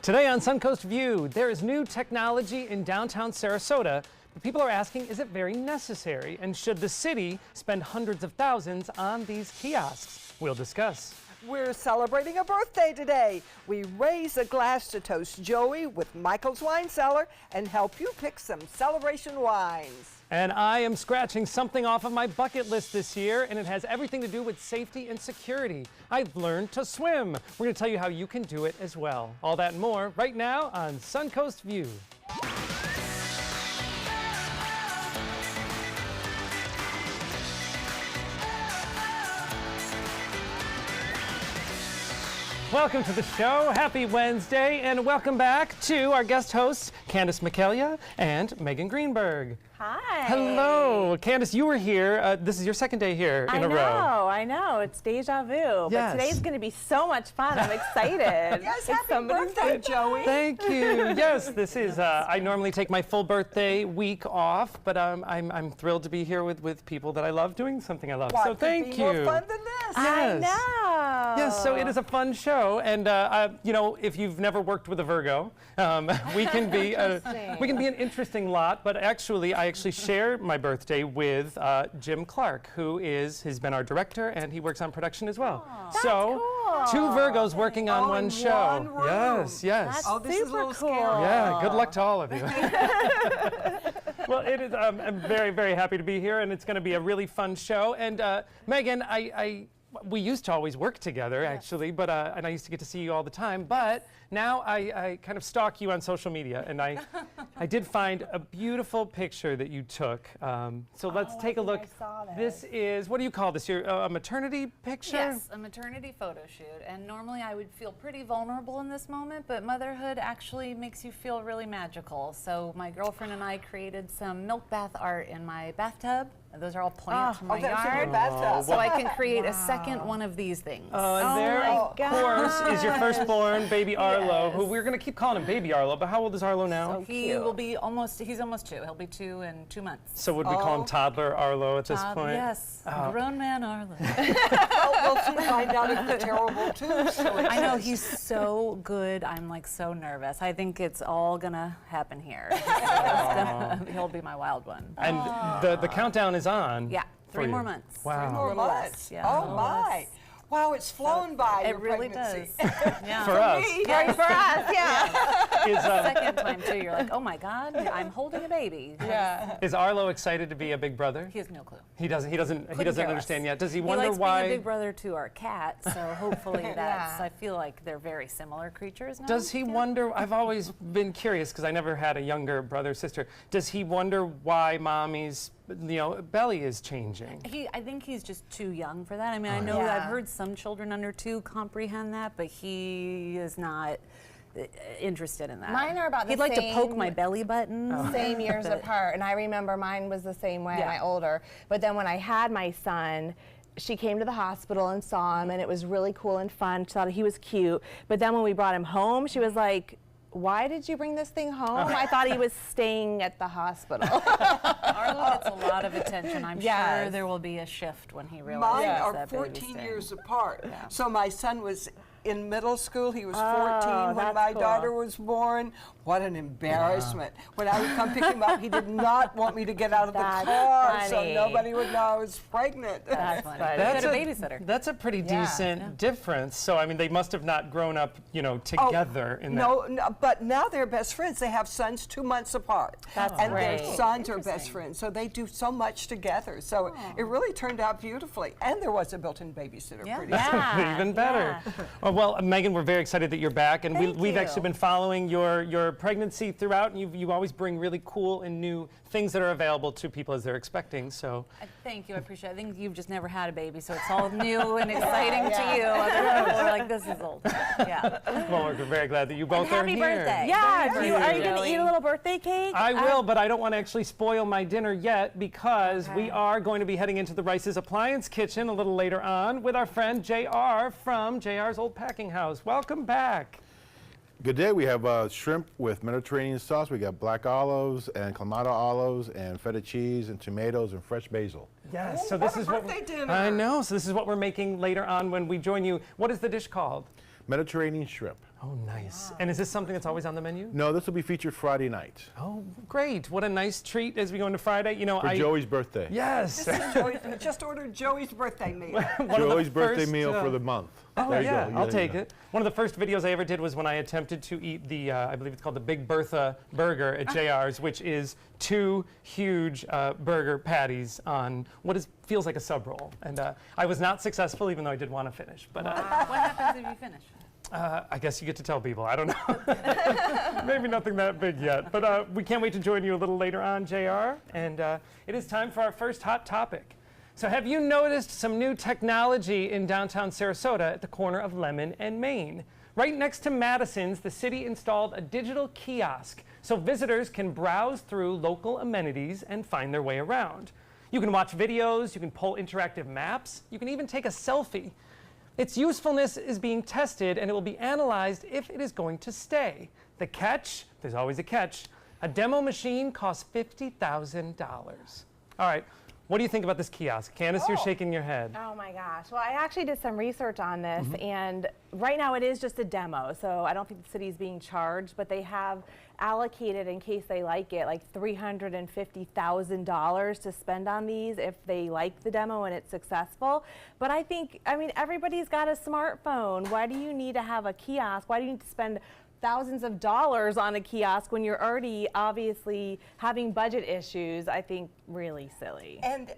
Today on Suncoast View, there is new technology in downtown Sarasota, but people are asking, is it very necessary? And should the city spend hundreds of thousands on these kiosks? We'll discuss. We're celebrating a birthday today. We raise a glass to toast Joey with Michael's Wine Cellar and help you pick some celebration wines. And I am scratching something off of my bucket list this year, and it has everything to do with safety and security. I've learned to swim. We're going to tell you how you can do it as well. All that and more right now on Suncoast View. Welcome to the show. Happy Wednesday, and welcome back to our guest hosts, Candace McKellia and Megan Greenberg. Hi. Hello. Candace, you were here. This is your second day here in a row. I know. It's deja vu. Yes. But today's going to be so much fun. I'm excited. Yes, happy birthday, Joey. Thank you. Yes, this is, I normally take my full birthday week off, but I'm thrilled to be here with people that I love doing something I love. What So thank could you. be more fun than this? I know. Yes, so it is a fun show, and you know, if you've never worked with a Virgo, we can be an interesting lot. But actually, I share my birthday with Jim Clark, he's been our director, and he works on production as well. That's so, cool. two Virgos working on one in show. one room. Yes, yes. That's This is a little super cool. scary. Yeah, good luck to all of you. Well, it is. I'm very, very happy to be here, and it's going to be a really fun show. And Megan, we used to always work together, actually, but and I used to get to see you all the time. But now I kind of stalk you on social media, and I did find a beautiful picture that you took. So let's take a look. I saw This is, what do you call this? A maternity picture? Yes, a maternity photo shoot. And normally I would feel pretty vulnerable in this moment, but motherhood actually makes you feel really magical. So my girlfriend and I created some milk bath art in my bathtub. Those are all plants from my that's in your yard. bathtub. So I can create a second one of these things. And there, my of course, is your firstborn, baby Arlo, Yes. who we're going to keep calling him Baby Arlo, but how old is Arlo now? He will be he's almost 2. He'll be 2 in 2 months. So would we call him Toddler Arlo at this point? Yes, grown man Arlo. We'll soon find out if the terrible too. So I know, he's so good. I'm like so nervous. I think it's all gonna happen here. He'll be my wild one. And the countdown is on. Yeah, for 3 you. more months. Wow. 3 more Little months. less, yeah, Oh little my. less. Wow, it's flown by. It your really pregnancy. does. Yeah. For us. Right for us, yeah. Is, Second time too, you're like, oh my God, I'm holding a baby. Yeah. is Arlo excited to be a big brother? He has no clue. He doesn't Couldn't care understand less. yet. Does he He wonder likes why? being a big brother to our cat, so hopefully that's. I feel like they're very similar creatures now. Does he wonder? I've always been curious because I never had a younger brother or sister. Does he wonder why mommy's belly is changing? I think he's just too young for that. I mean, I know Yeah. I've heard some children under 2 comprehend that, but he is not interested in that. Mine are about the He'd like to poke same- my belly button. Same years apart, and I remember mine was the same way, Yeah. my older. But then when I had my son, she came to the hospital and saw him, and it was really cool and fun. She thought he was cute. But then when we brought him home, she was like, why did you bring this thing home? I thought he was staying at the hospital. Arlo gets a lot of attention. I'm sure Yes. there will be a shift when he Mine realizes are that baby's 14 staying. years apart. Yeah. So my son was in middle school. He was 14 when that's my cool. daughter was born. What an embarrassment. When I would come pick him up, he did not want me to get out of the That's car so funny. nobody would know I was pregnant. That's funny. That's Get a babysitter. That's a pretty decent difference. So I mean, they must have not grown up, together in that. No, but now they're best friends. They have sons 2 months apart. And their great. sons are best friends. So they do so much together. So it really turned out beautifully. And there was a built-in babysitter Yeah. pretty Yeah. Even better. Well, Megan, we're very excited that you're back, and we've you. actually been following your pregnancy throughout, and you always bring really cool and new things that are available to people as they're expecting. So Thank you, I appreciate it. I think you've just never had a baby, so it's all new and exciting to you. Other people are like, this is old. Yeah. well, we're very glad that you both are Happy here. birthday. Yeah, Thank are you you. going to eat a little birthday cake? I will, but I don't want to actually spoil my dinner yet because we are going to be heading into the Rice's Appliance Kitchen a little later on with our friend JR from JR's Old Packing House. Welcome back. Good day. We have shrimp with Mediterranean sauce. We got black olives and clamato olives and feta cheese and tomatoes and fresh basil. Yes, so what this a is what birthday dinner. I know. So this is what we're making later on when we join you. What is the dish called? Mediterranean shrimp. Oh, nice. And is this something that's always on the menu? No, this will be featured Friday night Oh, great. What a nice treat as we go into Friday. You know, for Joey's birthday. Yes. This is Joey's, just ordered Joey's birthday meal. Joey's birthday first, meal for the month. Oh, There you yeah, go. I'll There take you go. it. One of the first videos I ever did was when I attempted to eat the, I believe it's called the Big Bertha burger at JR's, which is 2 huge burger patties on what feels like a sub roll. And I was not successful, even though I did want to finish. But What happens if you finish? I guess you get to tell people. I don't know. Maybe nothing that big yet. But we can't wait to join you a little later on, JR. And it is time for our first hot topic. So have you noticed some new technology in downtown Sarasota at the corner of Lemon and Main? Right next to Madison's, the city installed a digital kiosk so visitors can browse through local amenities and find their way around. You can watch videos, you can pull interactive maps, you can even take a selfie. Its usefulness is being tested and it will be analyzed if it is going to stay. The catch, there's always a catch, a demo machine costs $50,000. All right, what do you think about this kiosk? Candace, you're shaking your head. Oh my gosh. Well, I actually did some research on this, and right now it is just a demo, so I don't think the city's being charged, but they have allocated, in case they like it, like $350,000 to spend on these if they like the demo and it's successful. But I mean, everybody's got a smartphone. Why do you need to have a kiosk? Why do you need to spend thousands of dollars on a kiosk when you're already obviously having budget issues? I think really silly. And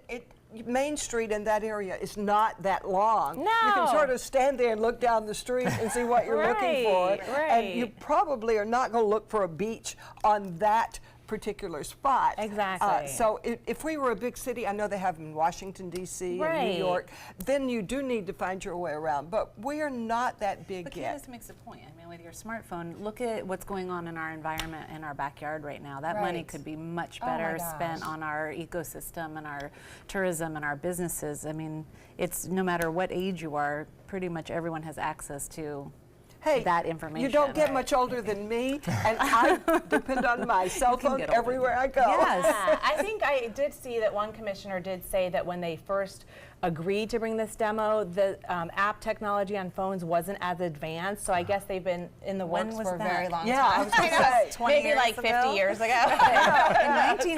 Main Street in that area is not that long. No. You can sort of stand there and look down the street and see what you're looking for. Right. And you probably are not going to look for a beach on that particular spot. Exactly. So if we were a big city, I know they have them in Washington, D.C. and Right. New York, then you do need to find your way around. But we are not that big But yet. Candace makes a point. I mean, with your smartphone, look at what's going on in our environment, in our backyard right now. That money Right. could be much Oh my better gosh. spent on our ecosystem and our tourism and our businesses. I mean, it's no matter what age you are, pretty much everyone has access to Hey, that information. you don't get much older than me, and I depend on my cell can phone get older. everywhere I go. Yes. Yeah, I think I did see that one commissioner did say that when they first agreed to bring this demo, the app technology on phones wasn't as advanced. So I guess they've been in the When works was for a that? very long Yeah, I time. was going to say. 20 Maybe years like 50 ago? years ago. In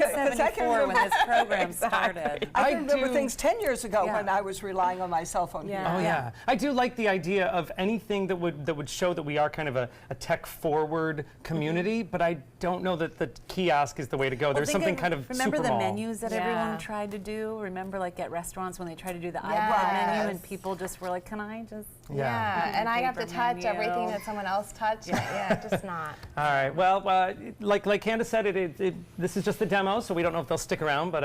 1974, when this program started. I I can remember do- things 10 years ago Yeah. when I was relying on my cell phone. Yeah. Oh yeah. I do like the idea of anything that would show that we are kind of a tech forward community, but I don't know that the kiosk is the way to go. There's Well, something think kind of remember super the mall. menus that Yeah. everyone tried to do? Remember, like at restaurants when they tried to do the iPad Yes. menu, and people just were like, "Can I just?" Yeah. And I have to Paper touch menu. everything that someone else touched. Yeah, just not. All right. Well, like Candace said, this is just a demo, so we don't know if they'll stick around. But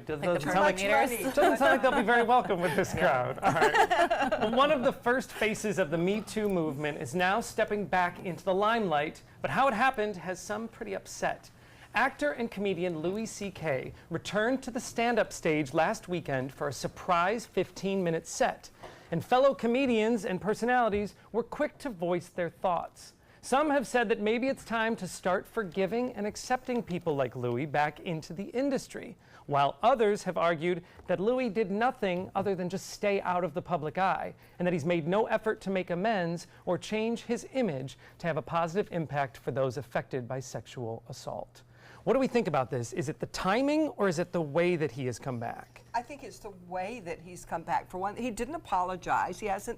doesn't sound like doesn't sound like they'll be very welcome with this crowd. All right. Well, one of the first faces of the Me Too movement is now stepping back into the limelight, but how it happened has some pretty upset. Actor and comedian Louis C.K. returned to the stand-up stage last weekend for a surprise 15-minute set, and fellow comedians and personalities were quick to voice their thoughts. Some have said that maybe it's time to start forgiving and accepting people like Louis back into the industry, while others have argued that Louis did nothing other than just stay out of the public eye, and that he's made no effort to make amends or change his image to have a positive impact for those affected by sexual assault. What do we think about this? Is it the timing or is it the way that he has come back? I think it's the way that he's come back. For one, he didn't apologize. He hasn't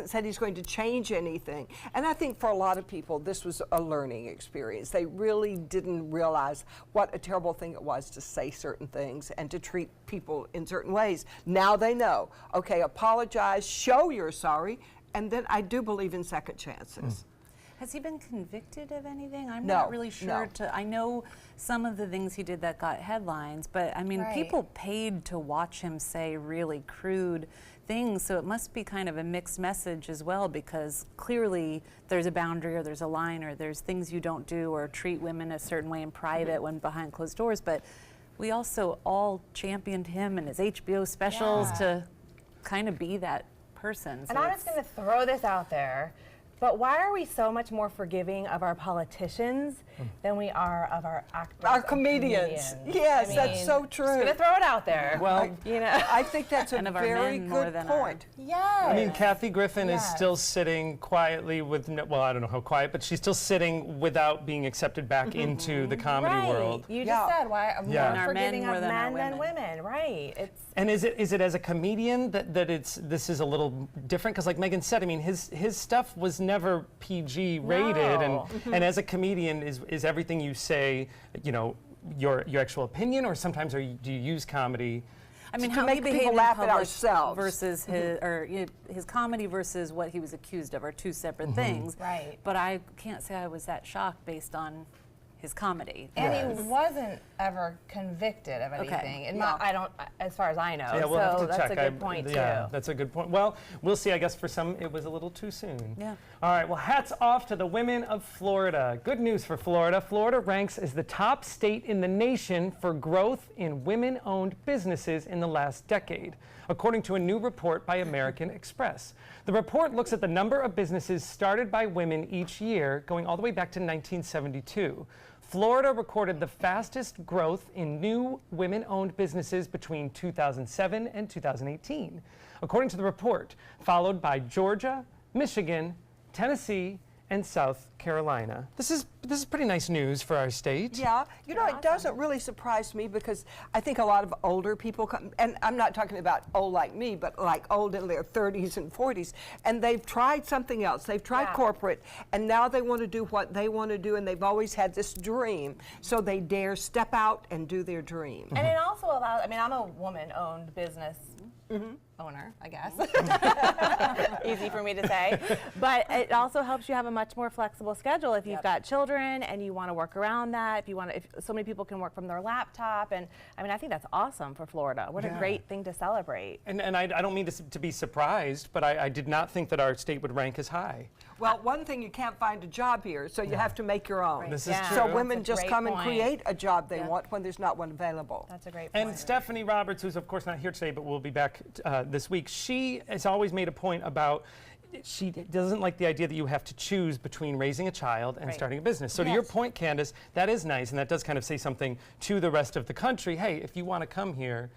said he's going to change anything. And I think for a lot of people, this was a learning experience. They really didn't realize what a terrible thing it was to say certain things and to treat people in certain ways. Now they know. Okay, apologize, show you're sorry, and then I do believe in second chances. Has he been convicted of anything? I'm No, not really sure. no. I know some of the things he did that got headlines, but I mean, Right. people paid to watch him say really crude things, so it must be kind of a mixed message as well, because clearly there's a boundary or there's a line or there's things you don't do or treat women a certain way in private when behind closed doors, but we also all championed him and his HBO specials to kind of be that person. And I'm just going to throw this out there. But why are we so much more forgiving of our politicians than we are of our actors? Our and comedians. Yes, that's so true. Just gonna throw it out there. Well, you know. I think that's a And of our very men more good than point. Yes. I mean, Kathy Griffin is Yes. still sitting quietly with, well, I don't know how quiet, but she's still sitting without being accepted back into the comedy right. world. You Yeah. just said why I'm Yeah. more And our forgiving men more of than our men than women. women. Right. It's And is it as a comedian that this is a little different? Because like Megan said, I mean, his stuff was never PG rated, No. and as a comedian, is everything you say, you know, your actual opinion, or sometimes do you use comedy? I mean, To how make he people behaved in laugh at public ourselves. versus his, or you know, his comedy versus what he was accused of are two separate things. Right. But I can't say I was that shocked based on his comedy. and he wasn't ever convicted of Okay. anything. And Yeah. I don't, as far as I know. Yeah, we'll have so to that's check. a good point Yeah, too. that's a good point. Well, we'll see. I guess for some, it was a little too soon. Yeah. All right. Well, hats off to the women of Florida. Good news for Florida. Florida ranks as the top state in the nation for growth in women-owned businesses in the last decade, according to a new report by American Express. The report looks at the number of businesses started by women each year, going all the way back to 1972. Florida recorded the fastest growth in new women-owned businesses between 2007 and 2018, according to the report, followed by Georgia, Michigan, Tennessee, and South Carolina. This is pretty nice news for our state. Yeah, you know, it doesn't really surprise me because I think a lot of older people come, and I'm not talking about old like me, but like old in their 30s and 40s, and they've tried something else. They've tried Yeah. corporate, and now they want to do what they want to do, and they've always had this dream, so they dare step out and do their dream. And it also allows, I mean, I'm a woman-owned business owner, I guess. Easy for me to say. But it also helps you have a much more flexible schedule if you've got children and you want to work around that. If so many people can work from their laptop. And I mean, I think that's awesome for Florida. What a great thing to celebrate. And I don't mean to be surprised, but I did not think that our state would rank as high. Well, one thing, you can't find a job here, so you have to make your own. This is Yeah. true. So That's women a just great come and point. create a job they want when there's not one available. That's a great point. And Stephanie Roberts, who's of course not here today, but will be back this week, she has always made a point about she doesn't like the idea that you have to choose between raising a child and Right. starting a business. So to your point, Candace, that is nice, and that does kind of say something to the rest of the country. Hey, if you want to come here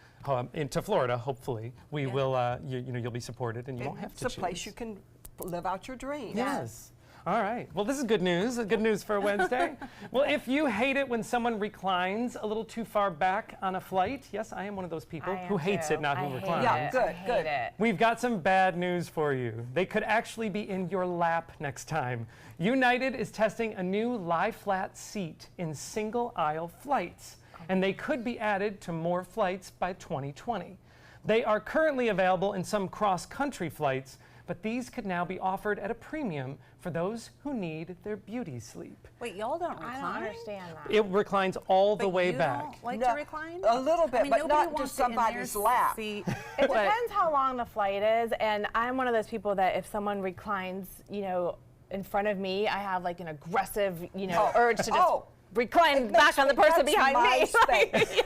into Florida, hopefully, we will, you'll be supported and you won't have to It's choose. a place you can live out your dreams. Yes. All right. Well, this is good news. Good news for Wednesday. Well, if you hate it when someone reclines a little too far back on a flight, yes, I am one of those people I who am hates too. it, not I who hate reclines. Yeah, it. good, I hate good. it. We've got some bad news for you. They could actually be in your lap next time. United is testing a new lie-flat seat in single-aisle flights, and they could be added to more flights by 2020. They are currently available in some cross-country flights, but these could now be offered at a premium for those who need their beauty sleep. Wait, y'all don't recline? I don't understand that. It reclines all the But way you back. don't like No, to recline? a little bit, I mean, but nobody not to wants it in their somebody's lap. seat, It but- depends how long the flight is, and I'm one of those people that if someone reclines, in front of me, I have like an aggressive, urge to just recline It back makes on the me- person that's behind my me. space.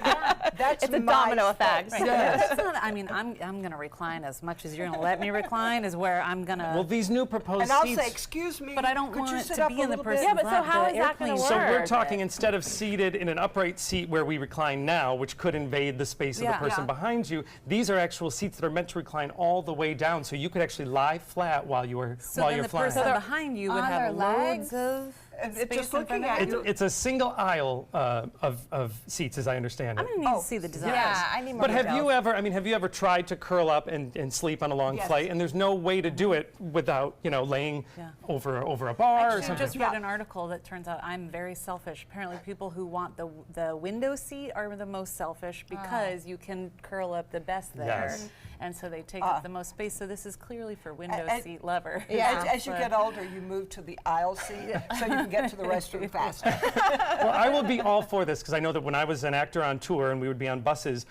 That's It's a my domino space. effect. Right. Yes. That's not, I mean, I'm going to recline as much as you're going to let me recline is where I'm going to. Well, these new proposed And I'll seats. say, excuse me, But I don't could you want it sit to up be a in the little person's bit? Yeah, but so lap. how The is that gonna airplane- So we're work. talking instead of seated in an upright seat where we recline now, which could invade the space of Yeah. the person Yeah. behind you, these are actual seats that are meant to recline all the way down, so you could actually lie flat while you're So while then you're the flying. person behind you would on their have legs? loads of And space just in looking front at of you. them. It's a single aisle of seats, as I understand I'm it. going to need to see the design. Yeah, I need more But have details. you ever tried to curl up and sleep on a long Yes. flight? And there's no way to do it without laying Yeah. over a bar or Actually, something. just read an article that turns out I'm very selfish. Apparently, people who want the window seat are the most selfish because you can curl up the best there, Yes. and so they take up the most space. So this is clearly for window And- seat lovers. Yeah. As you get older, you move to the aisle seat so you can get to the restroom faster. Well, I will be all for this because I know that when I was an actor on tour and we would be on buses,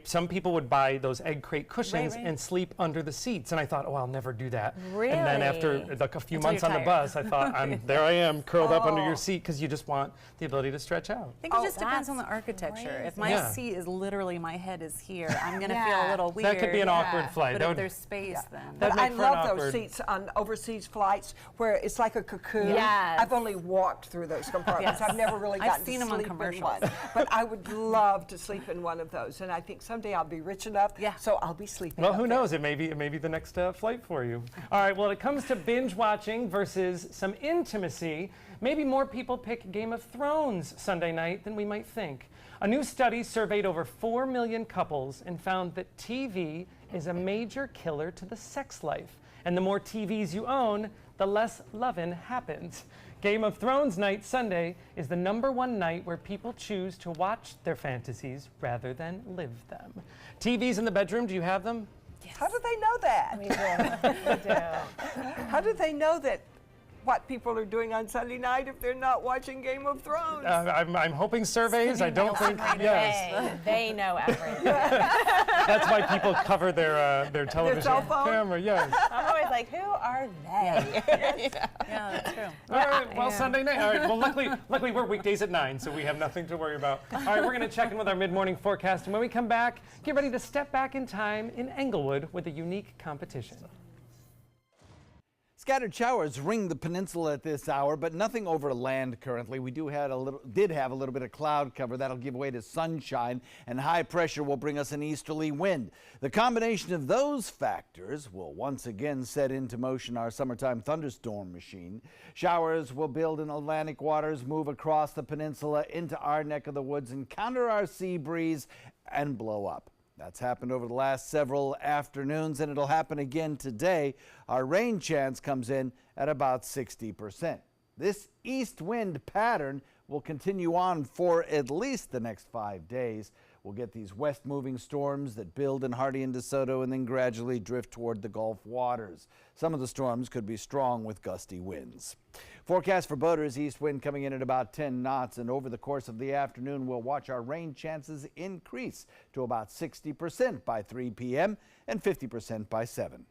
some people would buy those egg crate cushions Right. and sleep under the seats, and I thought, oh, I'll never do that. And then after Really? like a few Until months you're on the tired. bus, I thought, there I am, curled up under your Oh. seat because you just want the ability to stretch out. I think it just depends on the that's architecture. If my Yeah. seat is literally my head is here, I'm going to feel Yeah. a little weird. That could be an awkward flight. But That if would- there's space, then. That'd But I make for an love those awkward- seats on overseas flights where it's like a cocoon. Yes. I've only walked through those compartments. Yes. I've never really I've gotten seen to 'em on sleep in commercials. one. But I would love to sleep in one of those, and I think someday I'll be rich enough, Yeah. so I'll be sleeping. Well, up who there. knows? It may be the next flight for you. All right. Well, it comes to binge watching versus some intimacy. Maybe more people pick Game of Thrones Sunday night than we might think. A new study surveyed over 4 million couples and found that TV is a major killer to the sex life. And the more TVs you own, the less lovin' happens. Game of Thrones night Sunday is the #1 night where people choose to watch their fantasies rather than live them. TVs in the bedroom, do you have them? How do they know that? We do. How do they know that what people are doing on Sunday night if they're not watching Game of Thrones? I'm hoping surveys. I don't think, yes. They know everything. That's why people cover their television cell phone? camera, yes. I'm always like, who are they? Yeah, that's true. All right, well, Sunday night. All right, well, luckily we're weekdays at 9, so we have nothing to worry about. All right, we're going to check in with our mid-morning forecast, and when we come back, get ready to step back in time in Englewood with a unique competition. Scattered showers ring the peninsula at this hour, but nothing over land currently. We did have a little bit of cloud cover that'll give way to sunshine, and high pressure will bring us an easterly wind. The combination of those factors will once again set into motion our summertime thunderstorm machine. Showers will build in Atlantic waters, move across the peninsula into our neck of the woods, encounter our sea breeze, and blow up. That's happened over the last several afternoons, and it'll happen again today. Our rain chance comes in at about 60%. This east wind pattern will continue on for at least the next 5 days. We'll get these west-moving storms that build in Hardee and DeSoto and then gradually drift toward the Gulf waters. Some of the storms could be strong with gusty winds. Forecast for boaters, east wind coming in at about 10 knots, and over the course of the afternoon, we'll watch our rain chances increase to about 60% by 3 p.m. and 50% by 7.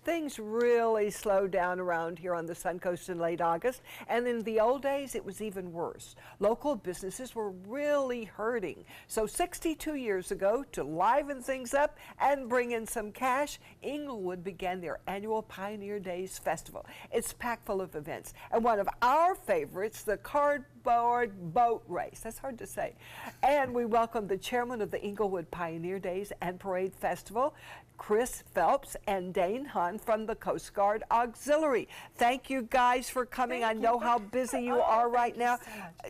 Things really slowed down around here on the Suncoast in late August, and in the old days it was even worse. Local businesses were really hurting. So 62 years ago, to liven things up and bring in some cash, Englewood began their annual Pioneer Days Festival. It's packed full of events, and one of our favorites, the cardboard boat race. That's hard to say. And we welcome the chairman of the Englewood Pioneer Days and Parade Festival, Chris Phelps and Dane Hunt from the Coast Guard Auxiliary. Thank you guys for coming. I know how busy you are right now.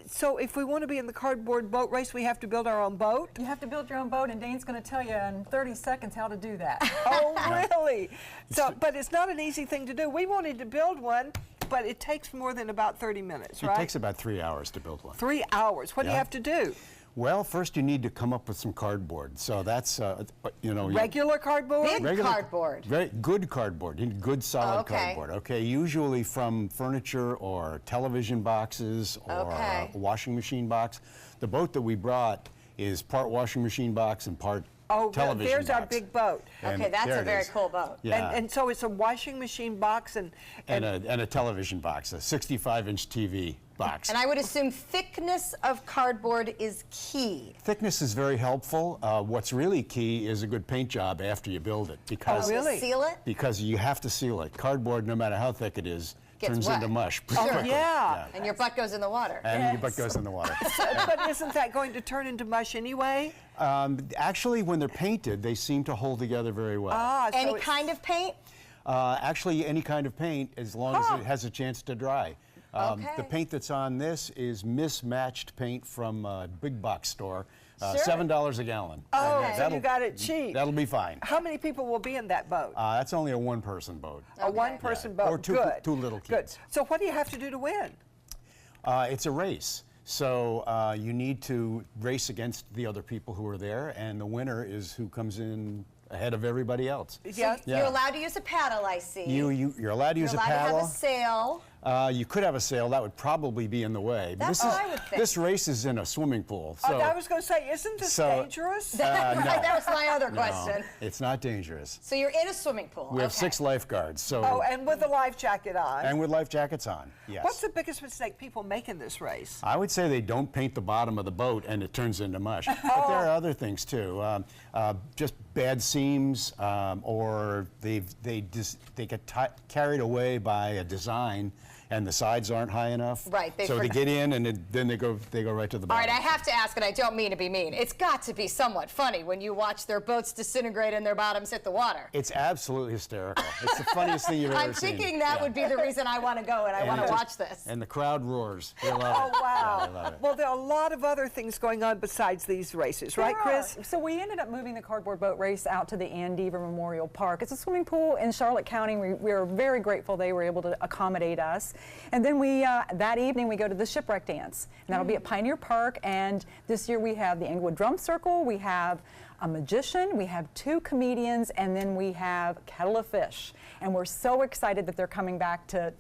So if we want to be in the cardboard boat race, we have to build our own boat? You have to build your own boat, and Dane's going to tell you in 30 seconds how to do that. Oh, really? So, but it's not an easy thing to do. We wanted to build one, but it takes more than about 30 minutes, right? It takes about 3 hours to build one. 3 hours. What do you Yeah. have to do? Well, first you need to come up with some cardboard. So that's, Regular cardboard? Cardboard. Very good cardboard, you need good solid Okay. cardboard. Okay, usually from furniture or television boxes or Okay. a washing machine box. The boat that we brought is part washing machine box and part Oh, television there's our box. big boat. And Okay, that's there a it very is. cool boat. Yeah. And so it's a washing machine box and and a television box, a 65-inch TV box. And I would assume thickness of cardboard is key. Thickness is very helpful. What's really key is a good paint job after you build it, because really? Seal it? because you have to seal it. Cardboard, no matter how thick it is, Gets turns wet. into mush pretty Sure. quickly. yeah. And your butt goes in the water. And your butt goes in the water. But isn't that going to turn into mush anyway? Actually, when they're painted, they seem to hold together very well. Ah, so Any it's- kind of paint? Actually, any kind of paint, as long as it has a chance to dry. Okay. The paint that's on this is mismatched paint from a big box store, Sure. $7 a gallon. Oh, And so that'll- you got it cheap. That'll be fine. How many people will be in that boat? That's only a one-person boat. A one-person Yeah. boat. Or two- Good. two little Good. kids. So what do you have to do to win? It's a race. So you need to race against the other people who are there, and the winner is who comes in ahead of everybody else. Yes. Yeah. You're allowed to use a paddle, I see. You're allowed to use You're a allowed paddle. to have a sail. You could have a sail. That would probably be in the way. But That's what I would think. This race is in a swimming pool. So, I was going to say, isn't this dangerous? no. That was my other No, question. it's not dangerous. So you're in a swimming pool. We have okay. 6 lifeguards. So Oh, and with a life jacket on. and with life jackets on. Yes. What's the biggest mistake people make in this race? I would say they don't paint the bottom of the boat and it turns into mush. But there are other things too. Just bad seams, or they get carried away by a design, and the sides aren't high enough. Right, So they get in and then they go right to the bottom. All right, I have to ask, and I don't mean to be mean. It's got to be somewhat funny when you watch their boats disintegrate and their bottoms hit the water. It's absolutely hysterical. It's the funniest thing you've ever seen. I'm thinking that would be the reason I want to go and I want to watch this. And the crowd roars. They love Oh, it. wow. Yeah, they love it. Well, there are a lot of other things going on besides these races, right, Chris? So we ended up moving the cardboard boat race out to the Andover Memorial Park. It's a swimming pool in Charlotte County. We are very grateful they were able to accommodate us. And then that evening we go to the shipwreck dance. And that'll be at Pioneer Park. And this year we have the Englewood Drum Circle, we have a magician, we have 2 comedians, and then we have Kettle of Fish. And we're so excited that they're coming back to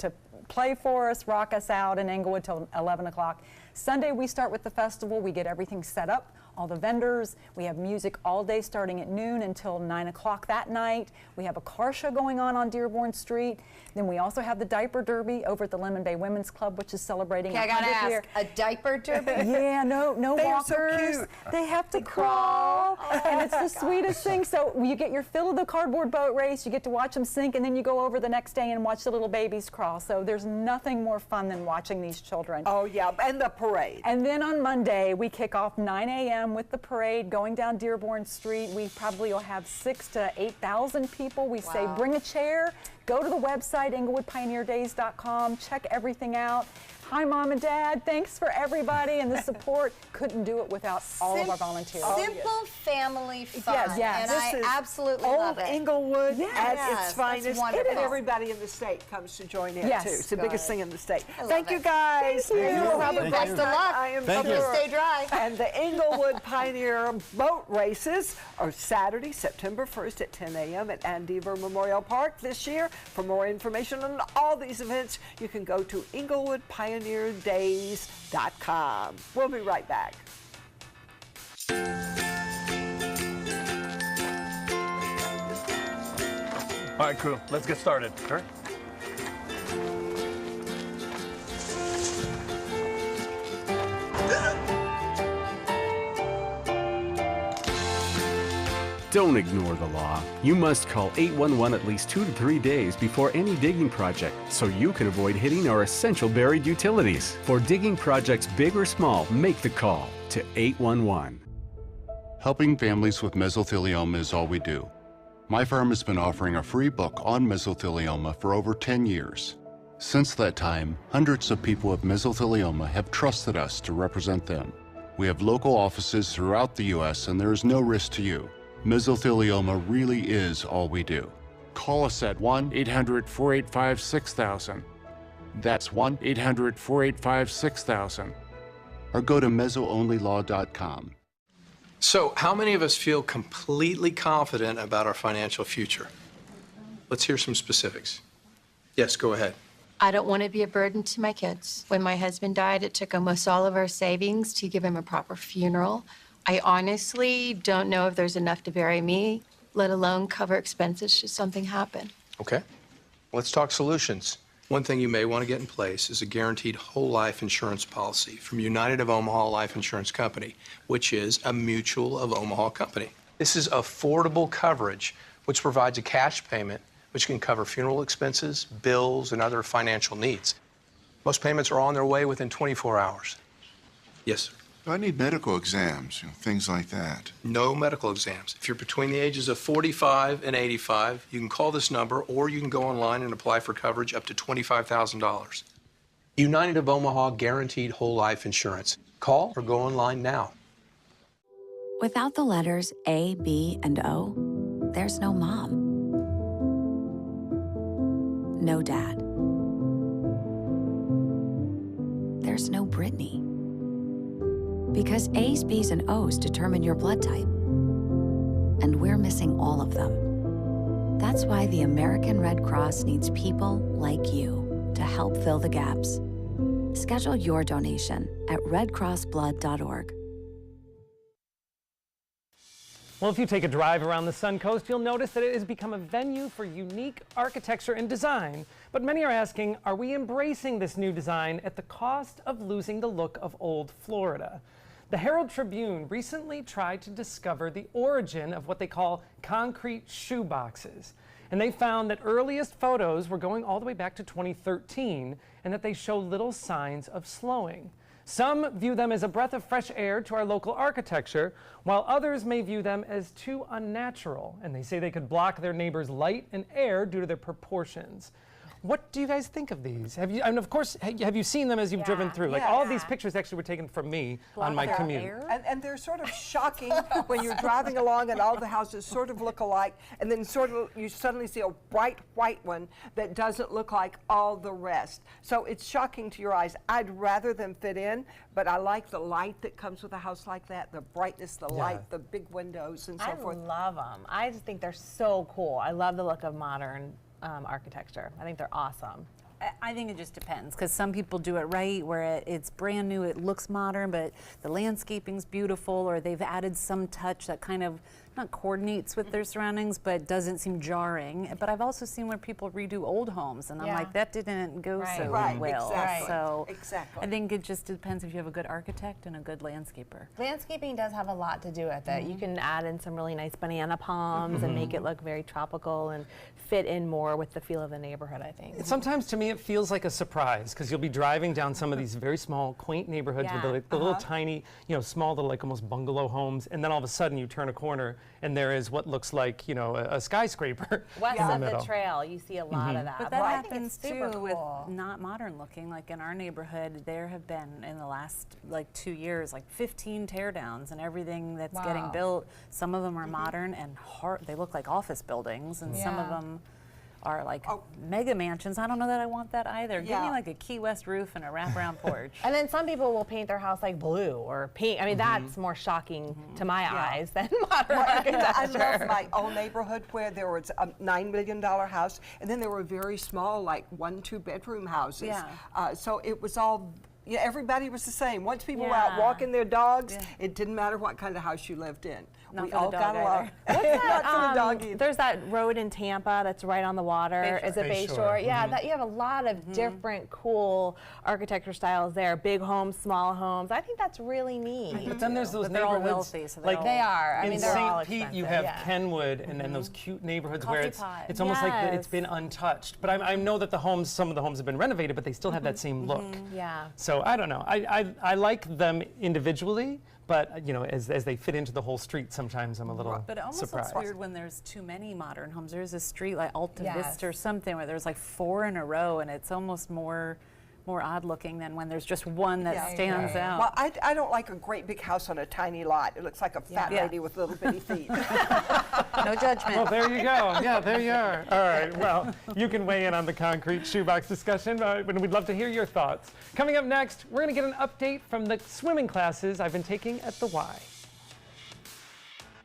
play for us, rock us out in Englewood till 11 o'clock. Sunday we start with the festival. We get everything set up, all the vendors. We have music all day starting at noon until 9 o'clock that night. We have a car show going on Dearborn Street. Then we also have the diaper derby over at the Lemon Bay Women's Club, which is celebrating Okay, I gotta 100th year. ask, a diaper derby? Yeah, no They are so walkers. cute. They have to crawl, and it's the sweetest thing. So you get your fill of the cardboard boat race, you get to watch them sink, and then you go over the next day and watch the little babies crawl. So there's nothing more fun than watching these children. Oh, yeah, and the parade. And then on Monday, we kick off 9 a.m. with the parade going down Dearborn Street. We probably will have 6,000 to 8,000 people. We say bring a chair, go to the website, EnglewoodPioneerDays.com, check everything out. Hi, Mom and Dad. Thanks for everybody and the support. Couldn't do it without all of our volunteers. Simple family fun. Yes. And This I is absolutely Old love it. Englewood at Yes, its finest, that's and wonderful. everybody in the state comes to join in Yes. too. It's the biggest Good. thing in the state. love Thank you it. guys. Thank you. We'll have a Thank great you. Best of time, luck. I am Thank sure. you. Stay dry. And the Englewood Pioneer boat races are Saturday, September 1st at 10 a.m. at Andover Memorial Park this year. For more information on all these events, you can go to EnglewoodPioneerDays.com. We'll be right back. All right, crew, let's get started. Sure. Don't ignore the law. You must call 811 at least 2 to 3 days before any digging project so you can avoid hitting our essential buried utilities. For digging projects big or small, make the call to 811. Helping families with mesothelioma is all we do. My firm has been offering a free book on mesothelioma for over 10 years. Since that time, hundreds of people with mesothelioma have trusted us to represent them. We have local offices throughout the U.S. and there is no risk to you. Mesothelioma really is all we do. Call us at 1-800-485-6000. That's 1-800-485-6000. Or go to mesoonlylaw.com. So, how many of us feel completely confident about our financial future? Let's hear some specifics. Yes, go ahead. I don't want to be a burden to my kids. When my husband died, it took almost all of our savings to give him a proper funeral. I honestly don't know if there's enough to bury me, let alone cover expenses should something happen. Okay. Let's talk solutions. One thing you may want to get in place is a guaranteed whole life insurance policy from United of Omaha Life Insurance Company, which is a Mutual of Omaha company. This is affordable coverage, which provides a cash payment which can cover funeral expenses, bills, and other financial needs. Most payments are on their way within 24 hours. Yes, sir. I need medical exams, things like that. No medical exams. If you're between the ages of 45 and 85, you can call this number or you can go online and apply for coverage up to $25,000. United of Omaha Guaranteed Whole Life Insurance. Call or go online now. Without the letters A, B, and O, there's no mom. No dad. There's no Brittany. Because A's, B's, and O's determine your blood type. And we're missing all of them. That's why the American Red Cross needs people like you to help fill the gaps. Schedule your donation at redcrossblood.org. Well, if you take a drive around the Suncoast, you'll notice that it has become a venue for unique architecture and design. But many are asking, are we embracing this new design at the cost of losing the look of old Florida? The Herald Tribune recently tried to discover the origin of what they call concrete shoeboxes. And they found that earliest photos were going all the way back to 2013 and that they show little signs of slowing. Some view them as a breath of fresh air to our local architecture, while others may view them as too unnatural, and they say they could block their neighbors' light and air due to their proportions. What do you guys think of these? Have you, and of course, have you seen them as you've driven through? Like all of these pictures actually were taken from me on my commute. And they're sort of shocking when you're driving along and all the houses sort of look alike, and then sort of you suddenly see a bright white one that doesn't look like all the rest. So it's shocking to your eyes. I'd rather them fit in, but I like the light that comes with a house like that, the brightness, the light, the big windows and so forth. I love them. I just think they're so cool. I love the look of modern architecture. I think they're awesome. I think it just depends, because some people do it right where it's brand new, it looks modern, but the landscaping's beautiful, or they've added some touch that kind of not coordinates with their surroundings but doesn't seem jarring. But I've also seen where people redo old homes, and I'm like, that didn't go so well. Exactly. So I think it just depends if you have a good architect and a good landscaper. Landscaping does have a lot to do with it. You can add in some really nice banana palms and make it look very tropical and fit in more with the feel of the neighborhood, I think. Sometimes to me it feels like a surprise, because you'll be driving down some of these very small, quaint neighborhoods with the little tiny, small little like almost bungalow homes, and then all of a sudden you turn a corner and there is what looks like, a skyscraper West in the of middle. the trail, you see a lot of that. But that happens too with not modern looking. Like in our neighborhood, there have been in the last 2 years 15 teardowns and everything that's getting built. Some of them are modern and they look like office buildings, and some of them are like mega mansions. I don't know that I want that either. Give me like a Key West roof and a wraparound porch. And then some people will paint their house like blue or pink. I mean, that's more shocking to my eyes than modern architecture. I love my old neighborhood where there was a $9 million house, and then there were very small, like 1-2 bedroom houses. So it was all, everybody was the same. Once people were out walking their dogs, it didn't matter what kind of house you lived in. Not we for all the got dog along. either. Not for the dog either. There's that road in Tampa that's right on the water. Is it Bayshore? Yeah, that you have a lot of different cool architecture styles there. Big homes, small homes. I think that's really neat. But then there's those they're all neighborhoods, wealthy, so like they are. I mean, in they're all St. Pete, expensive. you have Kenwood, and then those cute neighborhoods where it's almost like it's been untouched. But I know that some of the homes have been renovated, but they still have that same look. Yeah. So I don't know. I like them individually, but as they fit into the whole street, sometimes I'm a little But it almost surprised. looks weird when there's too many modern homes. There's a street like Alta Vista or something where there's 4 in a row, and it's almost more odd looking than when there's just one that stands out. Well, I don't like a great big house on a tiny lot. It looks like a fat lady with little bitty feet. No judgment. Well, there you go. Yeah, there you are. All right. Well, you can weigh in on the concrete shoebox discussion, and we'd love to hear your thoughts. Coming up next, we're going to get an update from the swimming classes I've been taking at the Y.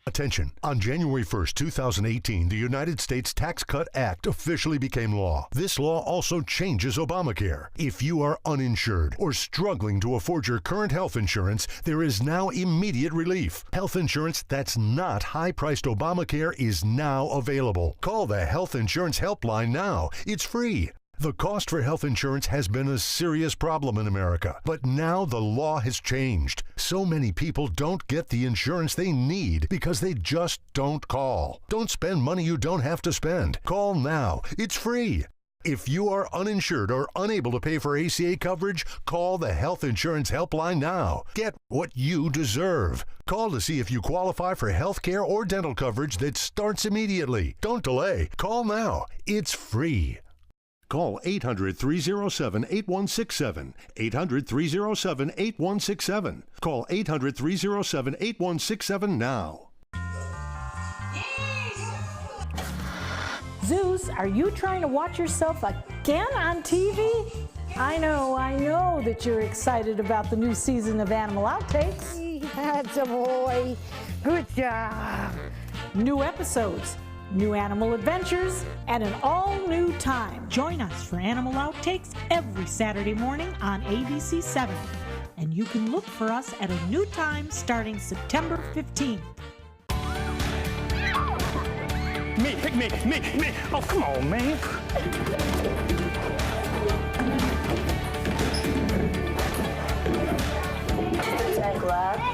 Attention. On January 1st, 2018, the United States Tax Cut Act officially became law. This law also changes Obamacare. If you are uninsured or struggling to afford your current health insurance, there is now immediate relief. Health insurance that's not high-priced Obamacare is now available. Call the Health Insurance Helpline now. It's free. The cost for health insurance has been a serious problem in America, but now the law has changed. So many people don't get the insurance they need because they just don't call. Don't spend money you don't have to spend. Call now. It's free. If you are uninsured or unable to pay for ACA coverage, call the Health Insurance Helpline now. Get what you deserve. Call to see if you qualify for health care or dental coverage that starts immediately. Don't delay. Call now. It's free. Call 800-307-8167. 800-307-8167. Call 800-307-8167 now. Zeus, are you trying to watch yourself again on TV? I know that you're excited about the new season of Animal Outtakes. That's a boy. Good job. New episodes, new animal adventures, and an all-new time. Join us for Animal Outtakes every Saturday morning on ABC 7. And you can look for us at a new time starting September 15th. Me, pick me. Oh, come on, man.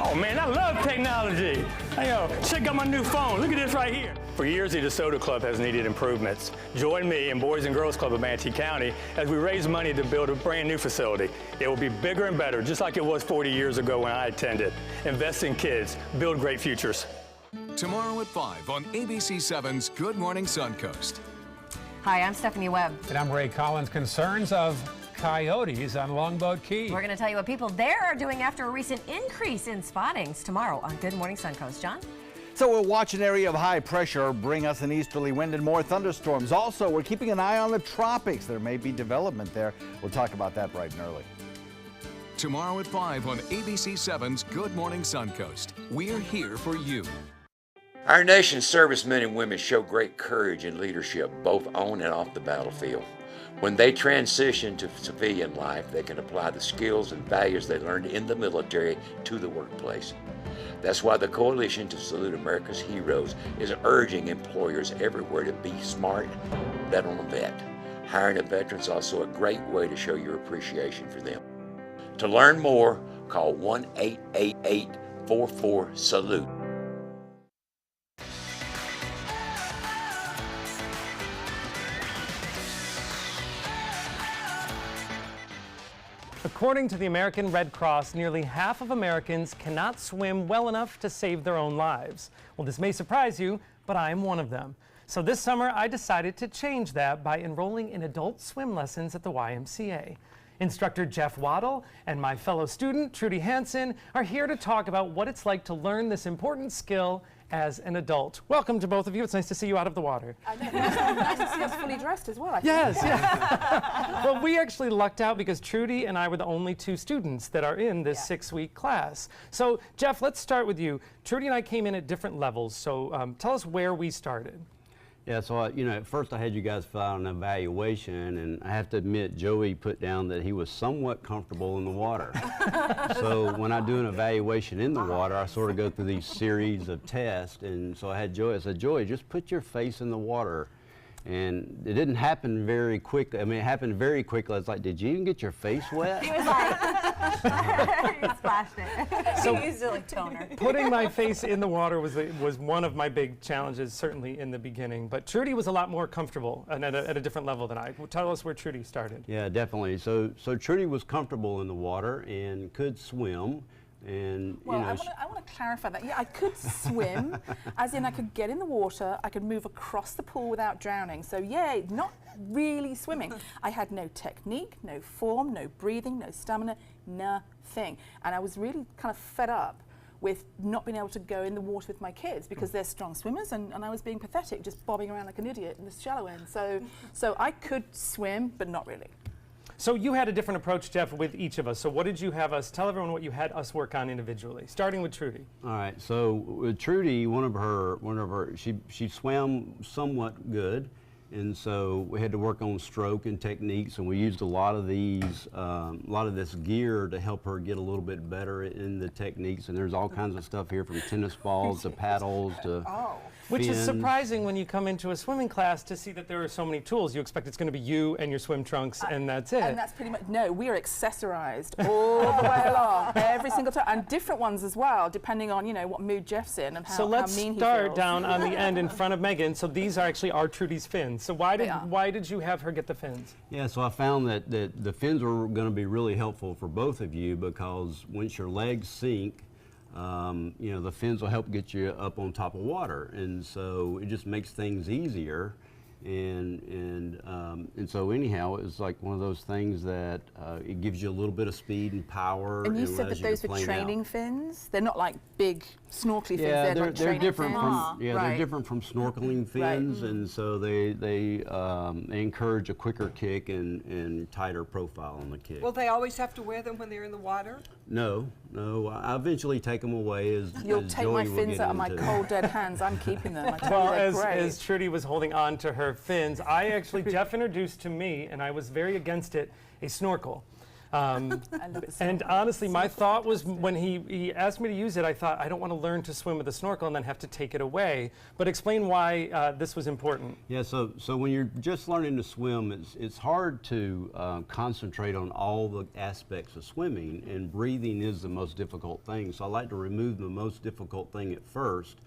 Oh man, I love technology. Hey, yo, check out my new phone. Look at this right here. For years, the DeSoto Club has needed improvements. Join me and Boys and Girls Club of Manatee County as we raise money to build a brand new facility. It will be bigger and better, just like it was 40 years ago when I attended. Invest in kids, build great futures. Tomorrow at 5 on ABC 7's Good Morning Suncoast. Hi, I'm Stephanie Webb. And I'm Ray Collins. Concerns of coyotes on Longboat Key. We're going to tell you what people there are doing after a recent increase in spottings tomorrow on Good Morning Suncoast. John? So we'll watch an area of high pressure bring us an easterly wind and more thunderstorms. Also, we're keeping an eye on the tropics. There may be development there. We'll talk about that bright and early. Tomorrow at 5 on ABC 7's Good Morning Suncoast. We're here for you. Our nation's servicemen and women show great courage and leadership, both on and off the battlefield. When they transition to civilian life, they can apply the skills and values they learned in the military to the workplace. That's why the Coalition to Salute America's Heroes is urging employers everywhere to be smart, bet on a vet. Hiring a veteran is also a great way to show your appreciation for them. To learn more, call 1-888-44-SALUTE. According to the American Red Cross, nearly half of Americans cannot swim well enough to save their own lives. Well, this may surprise you, but I am one of them. So this summer, I decided to change that by enrolling in adult swim lessons at the YMCA. Instructor Jeff Waddle and my fellow student, Trudy Hansen, are here to talk about what it's like to learn this important skill as an adult. Welcome to both of you. It's nice to see you out of the water. I know. Nice to see us fully dressed as well, I think. Yes, yeah. Well, we actually lucked out because Trudy and I were the only two students that are in this 6-week class. So, Jeff, let's start with you. Trudy and I came in at different levels, so tell us where we started. Yeah, so at first I had you guys fill out an evaluation, and I have to admit, Joey put down that he was somewhat comfortable in the water. So when I do an evaluation in the water, I sort of go through these series of tests, and so I said, Joey, just put your face in the water. And it didn't happen very quickly. I mean, it happened very quickly. I was like, did you even get your face wet? He was like, he splashed it. So he used it like toner. Putting my face in the water was one of my big challenges, certainly in the beginning. But Trudy was a lot more comfortable and at a different level than I. Tell us where Trudy started. Yeah, definitely. So Trudy was comfortable in the water and could swim. And, well, I want to clarify that. Yeah, I could swim, as in I could get in the water, I could move across the pool without drowning. So yeah, not really swimming. I had no technique, no form, no breathing, no stamina, nothing. And I was really kind of fed up with not being able to go in the water with my kids because they're strong swimmers, and I was being pathetic, just bobbing around like an idiot in the shallow end. So I could swim, but not really. So you had a different approach, Jeff, with each of us. So what did you have us, tell everyone what you had us work on individually, starting with Trudy. All right, so with Trudy, she swam somewhat good, and so we had to work on stroke and techniques, and we used a lot of this gear to help her get a little bit better in the techniques, and there's all kinds of stuff here from tennis balls to paddles to Which is fins. surprising when you come into a swimming class to see that there are so many tools. You expect it's going to be you and your swim trunks, and that's it. And that's pretty much, no, we are accessorized all the way along, every single time, and different ones as well, depending on, what mood Jeff's in and so how mean he feels. let's start down on the end in front of Megan. So these are actually our Trudy's fins. So why did you have her get the fins? Yeah, so I found that the fins were going to be really helpful for both of you because once your legs sink, the fins will help get you up on top of water, and so it just makes things easier. And so anyhow, it's like one of those things that it gives you a little bit of speed and power. And you said that those were training fins? They're not like big snorkeling fins. Yeah, they're training different fins. from Right. they're different from snorkeling fins, and so they encourage a quicker kick and tighter profile on the kick. Will they always have to wear them when they're in the water? No, I eventually take them away as You'll as take Joey my will fins get out of my into. cold dead hands. I'm keeping them. I tell Well, you, they're great. as Trudy was holding on to her fins, I actually, Jeff introduced to me, and I was very against it, a snorkel. And honestly, my thought was when he asked me to use it, I thought, I don't want to learn to swim with a snorkel and then have to take it away. But explain why this was important. Yeah, so when you're just learning to swim, it's hard to concentrate on all the aspects of swimming, and breathing is the most difficult thing. So I like to remove the most difficult thing at first,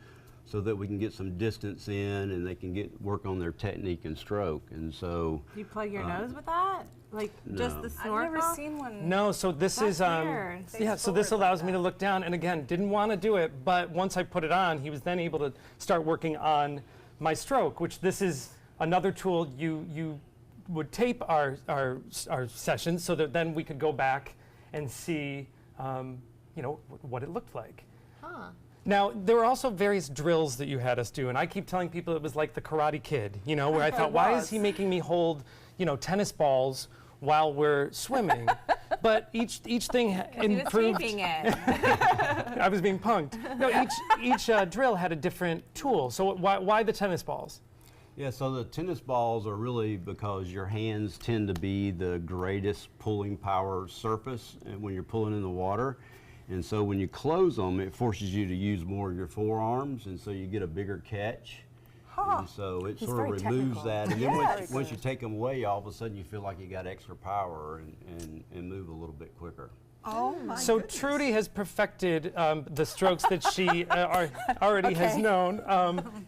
so that we can get some distance in and they can work on their technique and stroke. And so Do you plug your nose with that? Like just No. the snorkel? I've never seen one. No, so this That's is weird. yeah. So this allows me to look down, and again, didn't want to do it, but once I put it on, he was then able to start working on my stroke, which this is another tool you would tape our sessions so that then we could go back and see, what it looked like. Huh. Now, there were also various drills that you had us do, and I keep telling people it was like the Karate Kid, where I thought, why is he making me hold, tennis balls while we're swimming? But each thing improved. He was taping it. I was being punked. No, each drill had a different tool. So why the tennis balls? Yeah, so the tennis balls are really because your hands tend to be the greatest pulling power surface when you're pulling in the water. And so when you close them, it forces you to use more of your forearms, and so you get a bigger catch. And so it sort of removes that. And then once you take them away, all of a sudden you feel like you got extra power and move a little bit quicker. Oh my So goodness. Trudy has perfected the strokes that she already has known.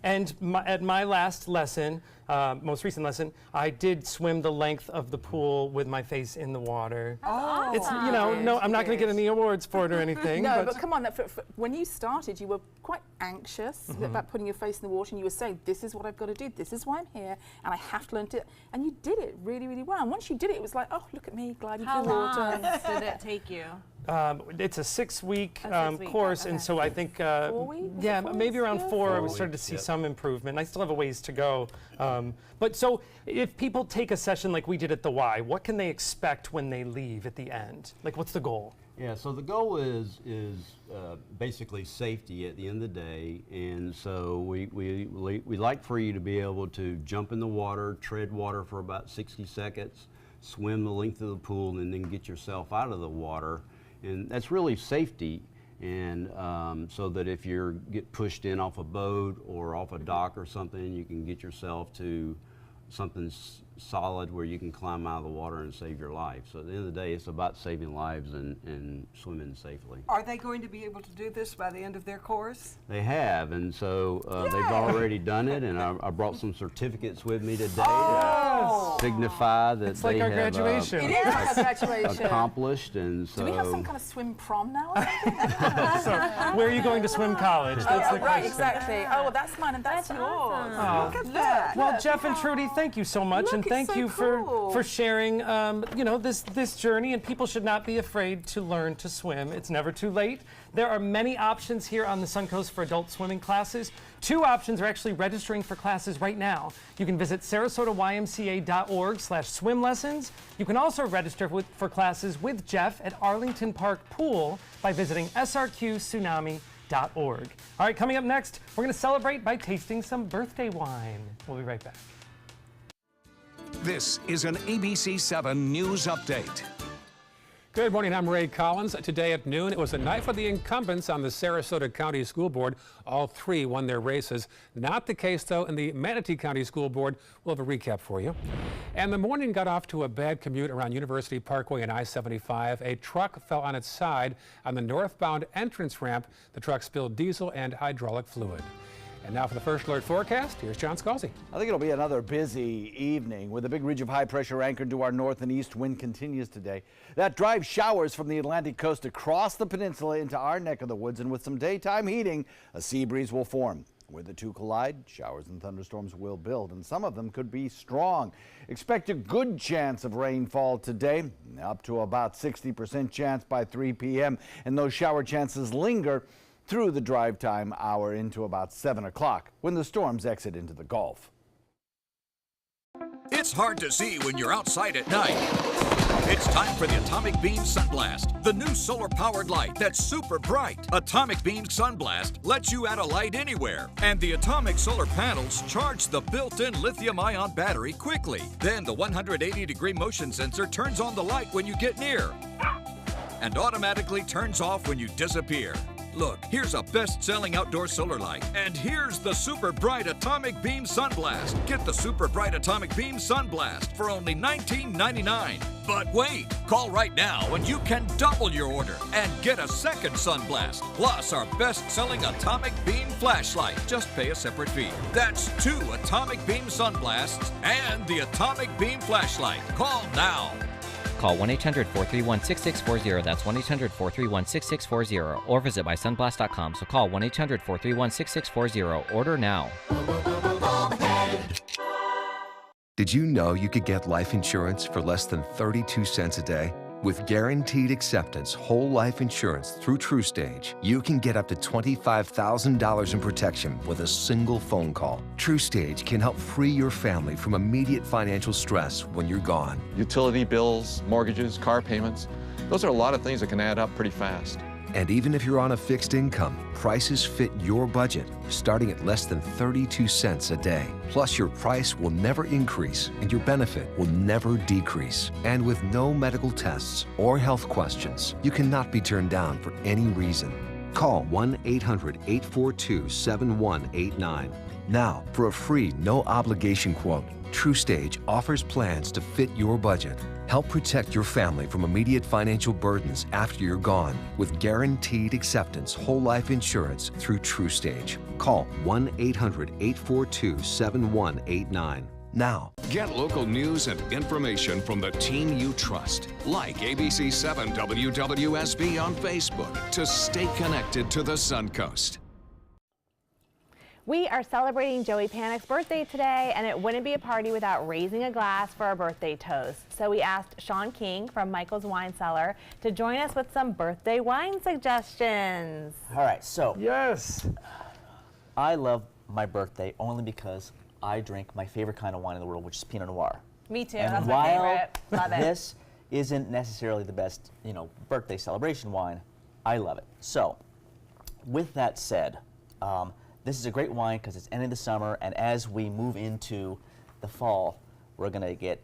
And at my last lesson, most recent lesson, I did swim the length of the pool with my face in the water. Oh, It's no, I'm not going to get any awards for it or anything. No, but come on. When you started, you were quite anxious about putting your face in the water, and you were saying, "This is what I've got to do. This is why I'm here, and I have to learn to." And you did it really, really well. And once you did it, it was like, "Oh, look at me gliding How through the water." long did it take you? It's a 6-week six-week, course, okay. and so I think, 4 weeks? yeah, Was it 4 maybe weeks? around Yeah. 4, I 4 started to weeks, see yep. some improvement. I still have a ways to go. But so if people take a session like we did at the Y, what can they expect when they leave at the end? Like, what's the goal? Yeah, so the goal is basically safety at the end of the day, and so we like for you to be able to jump in the water, tread water for about 60 seconds, swim the length of the pool, and then get yourself out of the water, and that's really safety. And so that if you get pushed in off a boat or off a dock or something, you can get yourself to something solid where you can climb out of the water and save your life. So at the end of the day, it's about saving lives and swimming safely. Are they going to be able to do this by the end of their course? They have, and so they've already done it, and I brought some certificates with me today Oh. to signify that It's like they our have graduation. It is like a graduation. accomplished, and so. Do we have some kind of swim prom now? Or something? So where are you going to swim college? That's the right, question. exactly. Oh, well, that's mine and that's yours. Oh. Look at that. Well, Jeff and Trudy, thank you so much, Look, and it's thank so you cool. for sharing, this journey. And people should not be afraid to learn to swim. It's never too late. There are many options here on the Suncoast for adult swimming classes. 2 options are actually registering for classes right now. You can visit sarasotaymca.org/swim lessons. You can also register for classes with Jeff at Arlington Park Pool by visiting srqtsunami.org. All right, coming up next, we're going to celebrate by tasting some birthday wine. We'll be right back. This is an ABC 7 News Update. Good morning, I'm Ray Collins. Today at noon, it was a night for the incumbents on the Sarasota County School Board. All 3 won their races. Not the case, though, in the Manatee County School Board. We'll have a recap for you. And the morning got off to a bad commute around University Parkway and I-75. A truck fell on its side on the northbound entrance ramp. The truck spilled diesel and hydraulic fluid. And now for the first alert forecast, here's John Scalzi. I think it'll be another busy evening with a big ridge of high pressure anchored to our north and east. Wind continues today. That drives showers from the Atlantic coast across the peninsula into our neck of the woods, and with some daytime heating, a sea breeze will form. Where the two collide, showers and thunderstorms will build, and some of them could be strong. Expect a good chance of rainfall today, up to about 60% chance by 3 p.m., and those shower chances linger through the drive time hour into about 7 o'clock when the storms exit into the Gulf. It's hard to see when you're outside at night. It's time for the Atomic Beam Sunblast, the new solar-powered light that's super bright. Atomic Beam Sunblast lets you add a light anywhere, and the atomic solar panels charge the built-in lithium-ion battery quickly. Then the 180-degree motion sensor turns on the light when you get near and automatically turns off when you disappear. Look, here's a best-selling outdoor solar light, and here's the super bright Atomic Beam Sunblast. Get the super bright Atomic Beam Sunblast for only $19.99. But wait, call right now and you can double your order and get a second Sunblast, plus our best-selling Atomic Beam Flashlight. Just pay a separate fee. That's 2 Atomic Beam Sunblasts and the Atomic Beam Flashlight. Call now. Call 1-800-431-6640. That's 1-800-431-6640. Or visit mysunblast.com. So call 1-800-431-6640. Order now. Did you know you could get life insurance for less than 32 cents a day? With Guaranteed Acceptance whole life insurance through TrueStage, you can get up to $25,000 in protection with a single phone call. TrueStage can help free your family from immediate financial stress when you're gone. Utility bills, mortgages, car payments, those are a lot of things that can add up pretty fast. And even if you're on a fixed income, prices fit your budget, starting at less than 32 cents a day. Plus, your price will never increase and your benefit will never decrease. And with no medical tests or health questions, you cannot be turned down for any reason. Call 1-800-842-7189. Now, for a free, no-obligation quote, TrueStage offers plans to fit your budget. Help protect your family from immediate financial burdens after you're gone with Guaranteed Acceptance whole life insurance through TrueStage. Call 1-800-842-7189 now. Get local news and information from the team you trust. Like ABC7 WWSB on Facebook to stay connected to the Suncoast. We are celebrating Joey Panic's birthday today, and it wouldn't be a party without raising a glass for our birthday toast. So we asked Sean King from Michael's Wine Cellar to join us with some birthday wine suggestions. All right, so. Yes. I love my birthday only because I drink my favorite kind of wine in the world, which is Pinot Noir. Me too, and that's while my favorite. Love it. This isn't necessarily the best, birthday celebration wine, I love it. So, with that said, this is a great wine because it's ending the summer, and as we move into the fall, we're going to get,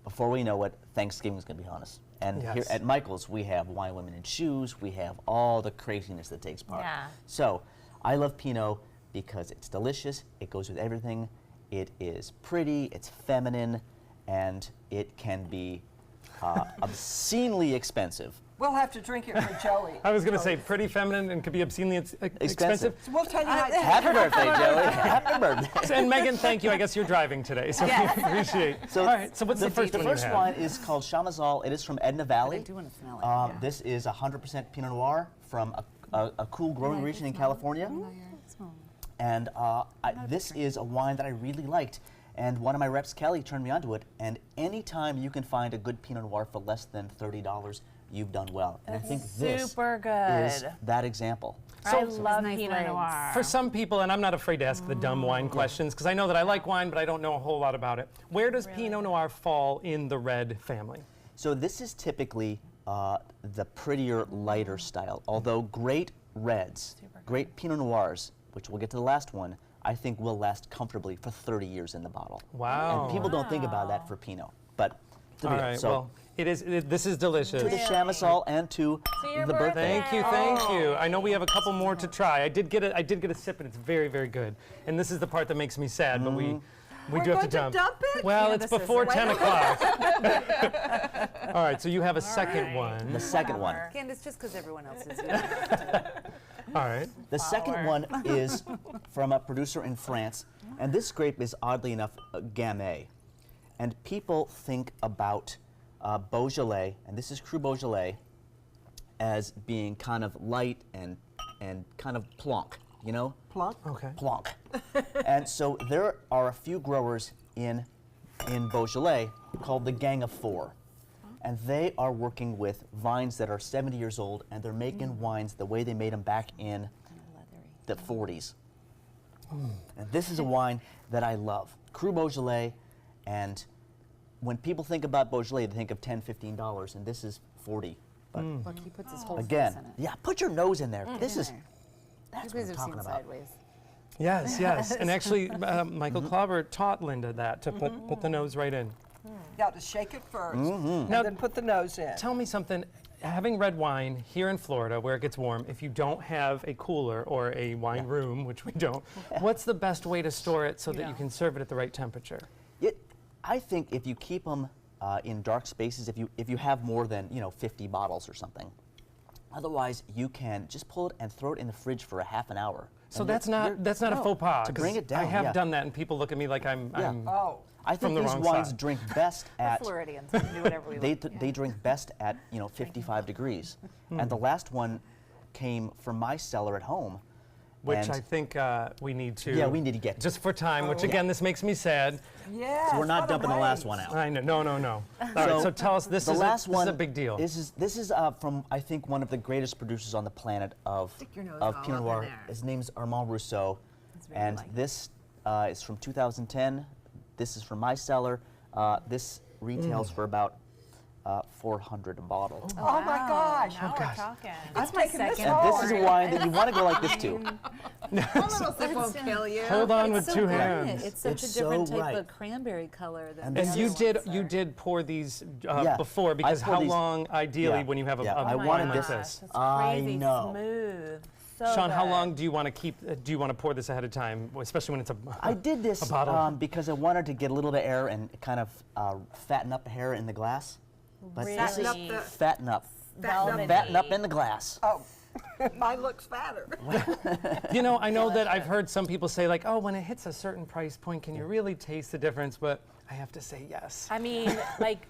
before we know it, Thanksgiving is going to be on us. And Yes. here at Michael's, we have wine, women, and shoes. We have all the craziness that takes part. Yeah. So I love Pinot because it's delicious. It goes with everything. It is pretty. It's feminine, and it can be obscenely expensive. We'll have to drink it for Joey. I was going to say pretty feminine and could be obscenely expensive. So we'll tell you how to Happy birthday, Joey. Happy birthday. And Megan, thank you. I guess you're driving today, so Yes. we appreciate it. So All right, so what's the first one you first have? wine is called Chamazal. It is from Edna Valley. I do want to smell it. This is 100% Pinot Noir from a cool growing region in California. And this is a wine that I really liked. And one of my reps, Kelly, turned me onto it. And anytime you can find a good Pinot Noir for less than $30, you've done well. And I think this super good. is that example. I love Pinot Noir. For some people, and I'm not afraid to ask the dumb wine questions, because I know that I like wine, but I don't know a whole lot about it. Where does Pinot Noir fall in the red family? So this is typically the prettier, lighter style. Although great reds, great Pinot Noirs, which we'll get to the last one, I think will last comfortably for 30 years in the bottle. Wow. And people don't think about that for Pinot, but All right, well, this is delicious. To the Chamazal and to the birthday. Thank you. I know we have a couple more to try. I did get a sip, and it's very, very good. And this is the part that makes me sad, but we do have to dump. Well, it's before 10 o'clock. All right, so you have a second one. The second one. Candace, just because everyone else is here. All right. The second one is from a producer in France, and this grape is oddly enough Gamay. And people think about Beaujolais, and this is Cru Beaujolais, as being kind of light and kind of plonk, you know? Plonk? Okay. Plonk. And so there are a few growers in Beaujolais called the Gang of Four. And they are working with vines that are 70 years old, and they're making wines the way they made them back in the 40s. And this is a wine that I love. Cru Beaujolais, and when people think about Beaujolais, they think of $10, $15, and this is 40. But Look, he puts his whole again, face in it. yeah, put your nose in there. This is, that's You what guys I'm have seen talking about. Sideways. Yes, yes. And actually, Michael Klauber taught Linda that, to put the nose right in. Yeah, to shake it first, and Now, then put the nose in. Tell me something. Having red wine here in Florida, where it gets warm, if you don't have a cooler or a wine room, which we don't, what's the best way to store it so that you can serve it at the right temperature? I think if you keep them in dark spaces, if you have more than 50 bottles or something, otherwise you can just pull it and throw it in the fridge for a half an hour. So that's not a faux pas. To bring it down. I have done that, and people look at me like I'm I think from the these wrong wines side. drink best at Floridians can do whatever we want. they drink best at 55 degrees. And the last one came from my cellar at home. Which and I think we need to. Yeah, we need to get to. Just for time, which again, this makes me sad. Yeah. So we're not dumping the last one out. I know, no. All right, so tell us, this is a big deal. This is from, I think, one of the greatest producers on the planet of Pinot Noir. His name's Armand Rousseau. And this is from 2010. This is from my cellar. This retails for about $400 a bottle. Oh my gosh. Now we're talking. That's my second. And this is a wine that you want to go like this too. A little sip won't kill you. Hold on with so two good. hands. It's such a different type of cranberry color than And the you other ones you are. did pour these Yeah, before, because I pour how these- long ideally when you have a I wine wanted like this. this? It's I crazy know. smooth. So Sean, how good. long do you want to keep? Do you want to pour this ahead of time, especially when it's a? I did this a bottle. because I wanted to get a little bit of air and kind of fatten up the hair in the glass. But this is Really? fatten up. Velvety. Fatten up in the glass. Oh, mine looks fatter. You know, I know that I've heard some people say, like, oh, when it hits a certain price point, can you really taste the difference? But I have to say yes. I mean, like,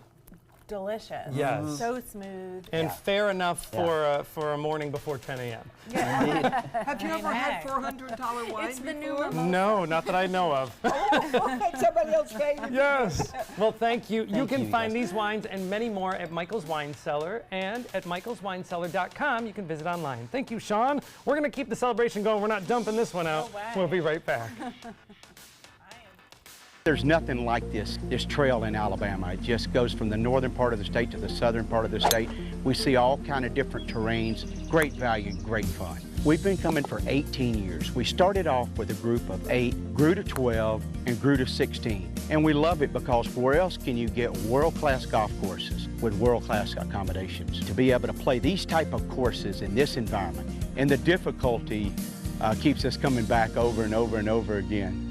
delicious. Yes. So smooth. And fair enough for a morning before 10 a.m. Have you ever had $400 wine It's the new before? mimosa. No, not that I know of. That's somebody else's favorite. Yes. Well, thank you. You can you, find guys. these wines and many more at Michael's Wine Cellar, and at michaelswinecellar.com. You can visit online. Thank you, Sean. We're going to keep the celebration going. We're not dumping this one out. We'll be right back. There's nothing like this trail in Alabama. It just goes from the northern part of the state to the southern part of the state. We see all kind of different terrains, great value, great fun. We've been coming for 18 years. We started off with a group of 8, grew to 12, and grew to 16. And we love it because where else can you get world-class golf courses with world-class accommodations? To be able to play these type of courses in this environment, and the difficulty keeps us coming back over and over and over again.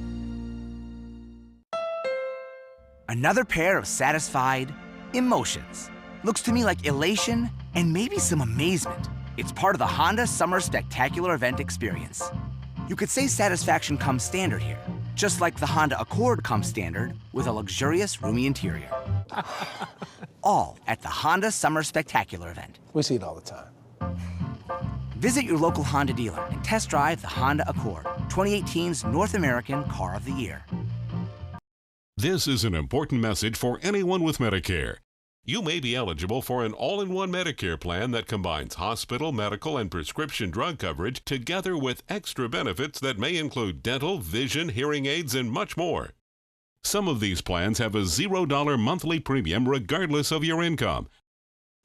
Another pair of satisfied emotions. Looks to me like elation and maybe some amazement. It's part of the Honda Summer Spectacular event experience. You could say satisfaction comes standard here, just like the Honda Accord comes standard with a luxurious, roomy interior. All at the Honda Summer Spectacular event. We see it all the time. Visit your local Honda dealer and test drive the Honda Accord, 2018's North American Car of the Year. This is an important message for anyone with Medicare. You may be eligible for an all-in-one Medicare plan that combines hospital, medical, and prescription drug coverage together with extra benefits that may include dental, vision, hearing aids, and much more. Some of these plans have a $0 monthly premium regardless of your income.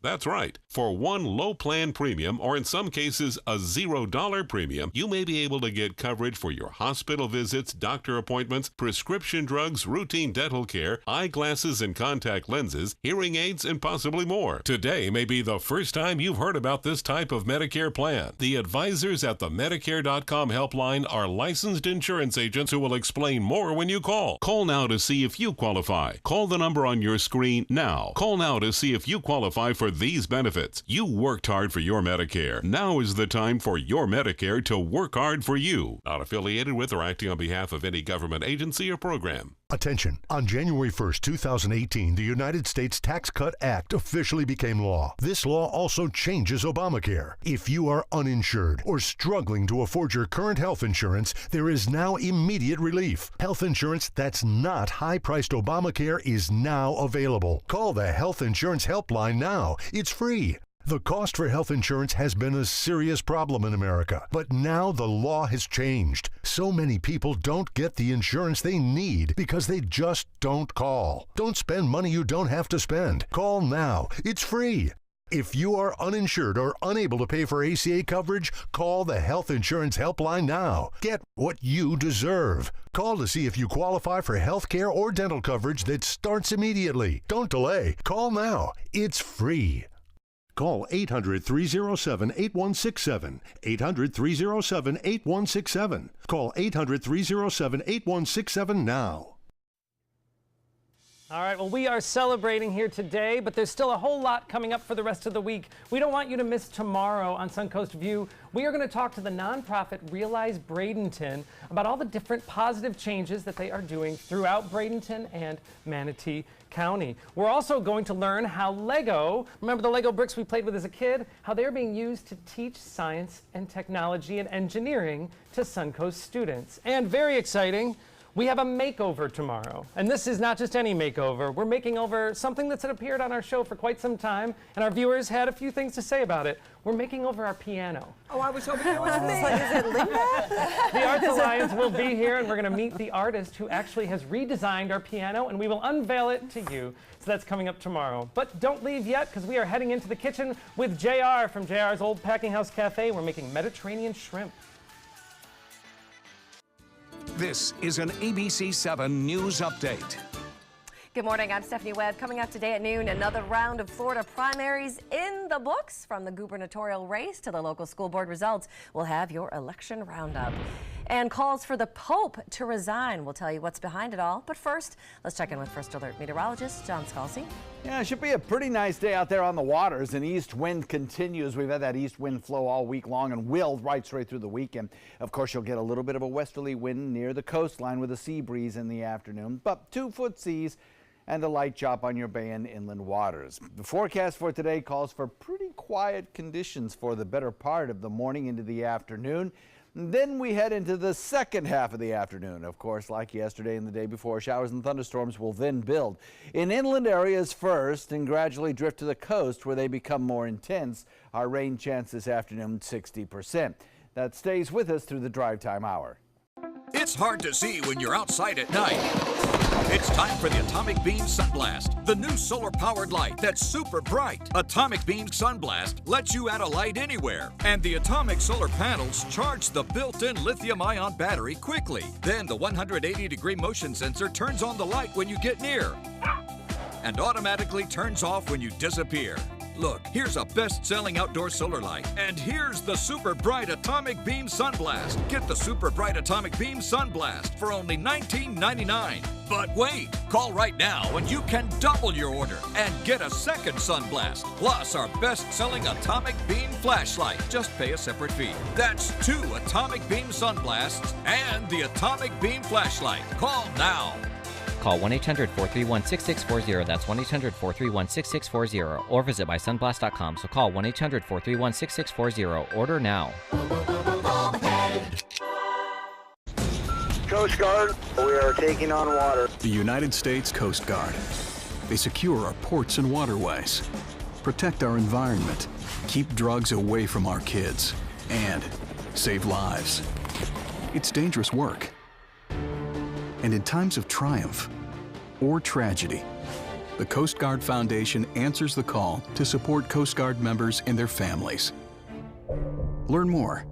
That's right. For one low plan premium, or in some cases a $0 premium, you may be able to get coverage for your hospital visits, doctor appointments, prescription drugs, routine dental care, eyeglasses and contact lenses, hearing aids, and possibly more. Today may be the first time you've heard about this type of Medicare plan. The advisors at the Medicare.com helpline are licensed insurance agents who will explain more when you call. Call now to see if you qualify. Call the number on your screen now. Call now to see if you qualify for these benefits. You worked hard for your Medicare. Now is the time for your Medicare to work hard for you. Not affiliated with or acting on behalf of any government agency or program. Attention. On January 1st, 2018, the United States Tax Cut Act officially became law. This law also changes Obamacare. If you are uninsured or struggling to afford your current health insurance, there is now immediate relief. Health insurance that's not high-priced Obamacare is now available. Call the Health Insurance Helpline now. It's free. The cost for health insurance has been a serious problem in America, but now the law has changed. So many people don't get the insurance they need because they just don't call. Don't spend money you don't have to spend. Call now. It's free. If you are uninsured or unable to pay for ACA coverage, call the Health Insurance Helpline now. Get what you deserve. Call to see if you qualify for health care or dental coverage that starts immediately. Don't delay. Call now. It's free. Call 800-307-8167. 800-307-8167. Call 800-307-8167 now. All right, well, we are celebrating here today, but there's still a whole lot coming up for the rest of the week. We don't want you to miss tomorrow on Suncoast View. We are going to talk to the nonprofit Realize Bradenton about all the different positive changes that they are doing throughout Bradenton and Manatee County. We're also going to learn how Lego, remember the Lego bricks we played with as a kid, how they're being used to teach science and technology and engineering to Suncoast students. And very exciting, we have a makeover tomorrow. And this is not just any makeover. We're making over something that's appeared on our show for quite some time, and our viewers had a few things to say about it. We're making over our piano. Oh, I was hoping it was me. Is it Linda? The Arts Alliance will be here, and we're going to meet the artist who actually has redesigned our piano, and we will unveil it to you. So that's coming up tomorrow. But don't leave yet, because we are heading into the kitchen with JR from JR's Old Packing House Cafe. We're making Mediterranean shrimp. This is an ABC 7 News Update. Good morning, I'm Stephanie Webb. Coming up today at noon, another round of Florida primaries in the books. From the gubernatorial race to the local school board results, we'll have your election roundup. And calls for the Pope to resign. We'll tell you what's behind it all. But first, let's check in with First Alert meteorologist John Scalzi. Yeah, it should be a pretty nice day out there on the waters. An east wind continues. We've had that east wind flow all week long and will right straight through the weekend. Of course, you'll get a little bit of a westerly wind near the coastline with a sea breeze in the afternoon, but 2-foot seas and a light chop on your bay and inland waters. The forecast for today calls for pretty quiet conditions for the better part of the morning into the afternoon. Then we head into the second half of the afternoon. Of course, like yesterday and the day before, showers and thunderstorms will then build in inland areas first and gradually drift to the coast where they become more intense. Our rain chance this afternoon, 60%. That stays with us through the drive time hour. It's hard to see when you're outside at night. It's time for the Atomic Beam Sunblast, the new solar-powered light that's super bright. Atomic Beam Sunblast lets you add a light anywhere, and the atomic solar panels charge the built-in lithium-ion battery quickly. Then the 180-degree motion sensor turns on the light when you get near and automatically turns off when you disappear. Look, here's a best-selling outdoor solar light, and here's the super bright Atomic Beam Sunblast. Get the super bright Atomic Beam Sunblast for only $19.99. But wait, call right now and you can double your order and get a second Sunblast, plus our best-selling Atomic Beam flashlight. Just pay a separate fee. That's 2 Atomic Beam Sunblasts and the Atomic Beam flashlight. Call now. Call 1-800-431-6640. That's 1-800-431-6640. Or visit mysunblast.com. So call 1-800-431-6640. Order now. Coast Guard, we are taking on water. The United States Coast Guard. They secure our ports and waterways, protect our environment, keep drugs away from our kids, and save lives. It's dangerous work. And in times of triumph or tragedy, the Coast Guard Foundation answers the call to support Coast Guard members and their families. Learn more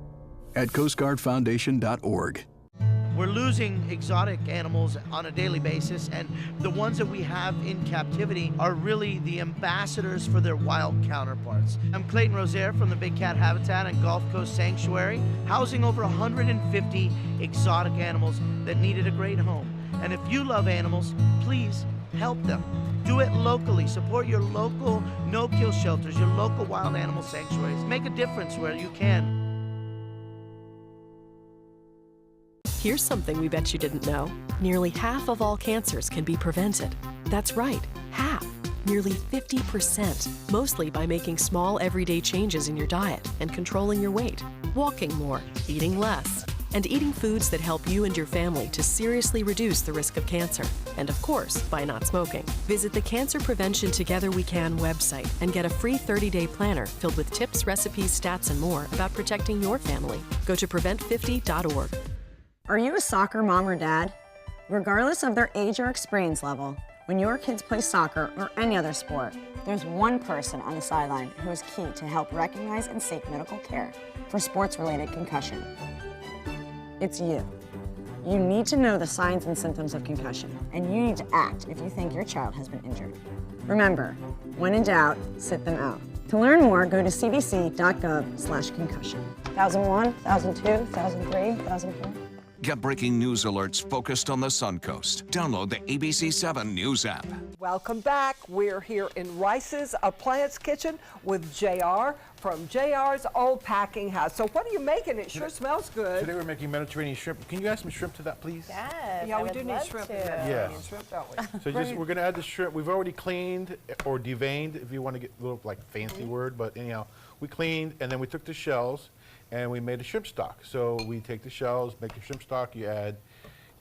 at coastguardfoundation.org. We're losing exotic animals on a daily basis, and the ones that we have in captivity are really the ambassadors for their wild counterparts. I'm Clayton Rozier from the Big Cat Habitat and Gulf Coast Sanctuary, housing over 150 exotic animals that needed a great home. And if you love animals, please help them. Do it locally. Support your local no-kill shelters, your local wild animal sanctuaries. Make a difference where you can. Here's something we bet you didn't know. Nearly half of all cancers can be prevented. That's right, half. Nearly 50%, mostly by making small everyday changes in your diet and controlling your weight, walking more, eating less, and eating foods that help you and your family to seriously reduce the risk of cancer. And of course, by not smoking. Visit the Cancer Prevention Together We Can website and get a free 30-day planner filled with tips, recipes, stats, and more about protecting your family. Go to prevent50.org. Are you a soccer mom or dad? Regardless of their age or experience level, when your kids play soccer or any other sport, there's one person on the sideline who is key to help recognize and seek medical care for sports-related concussion. It's you. You need to know the signs and symptoms of concussion, and you need to act if you think your child has been injured. Remember, when in doubt, sit them out. To learn more, go to cdc.gov/concussion. 1001, 1002, 1003, 1004. Get breaking news alerts focused on the Suncoast. Download the ABC7 News app. Welcome back. We're here in Rice's Appliance Kitchen with JR from JR's Old Packing House. So what are you making? It sure smells good. Today we're making Mediterranean shrimp. Can you add some shrimp to that, please? Yes, Yeah, we do need shrimp in Mediterranean shrimp, don't we? So we're going to add the shrimp. We've already cleaned or deveined, if you want to get a little like fancy word, but anyhow, we cleaned and then we took the shells and we made a shrimp stock. So we take the shells, make a shrimp stock, you add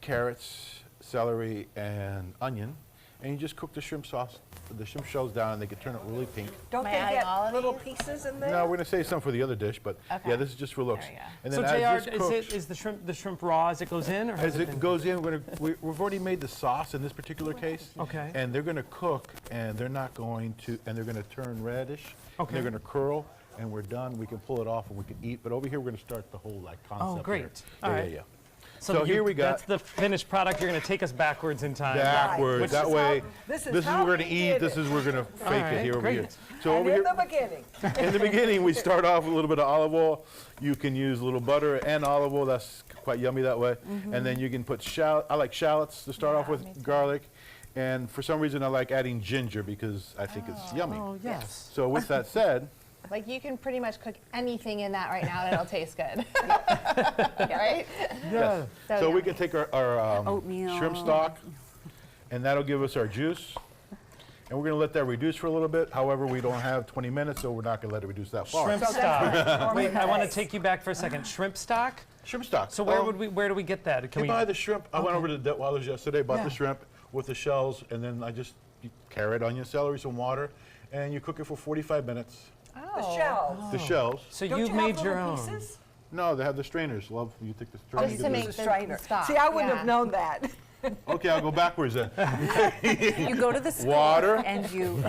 carrots, celery, and onion, and you just cook the shrimp sauce, the shrimp shells down, and they can turn it really pink. Don't they get little pieces in there? No, we're going to save some for the other dish, but yeah, this is just for looks. And So then as JR, this cooks, is the shrimp raw as it goes in, or as has it been- goes in, we've already made the sauce in this particular case. Okay. And they're going to cook, and they're not going to, and they're going to turn reddish. Okay. They're going to curl, and we're done. We can pull it off, and we can eat. But over here, we're going to start the whole like concept. Oh, great. Here. All Yeah, right. yeah. So here we got That's the finished product. You're going to take us backwards in time. backwards. Which That is way, how- this is what we're going to eat. This is we're going to fake right, it here over great. here. So And over in here, the beginning. in the beginning, we start off with a little bit of olive oil. You can use a little butter and olive oil. That's quite yummy that way. And then you can put I like shallots to start off with, garlic. And for some reason, I like adding ginger because I think it's yummy. Oh, yes. So with that said, Like you can pretty much cook anything in that right now and it'll taste good. Right? yes. So we can take our Oatmeal. shrimp stock, and that'll give us our juice. And we're going to let that reduce for a little bit. However, we don't have 20 minutes, so we're not going to let it reduce that far. Shrimp stock. Wait, I want to take you back for a second. Shrimp stock? Shrimp stock. So where do we get that? Can we buy the shrimp. I went over to Detweiler's yesterday, bought the shrimp with the shells, and then I just carrot, onion, celery, some water, and you cook it for 45 minutes. The shells. The shells. So Don't you've you have made your little own. pieces? No, they have the strainers. Love, you take the strainer. Just to make the strainer. See, I wouldn't have known that. Okay, I'll go backwards then. You go to the store Water. and you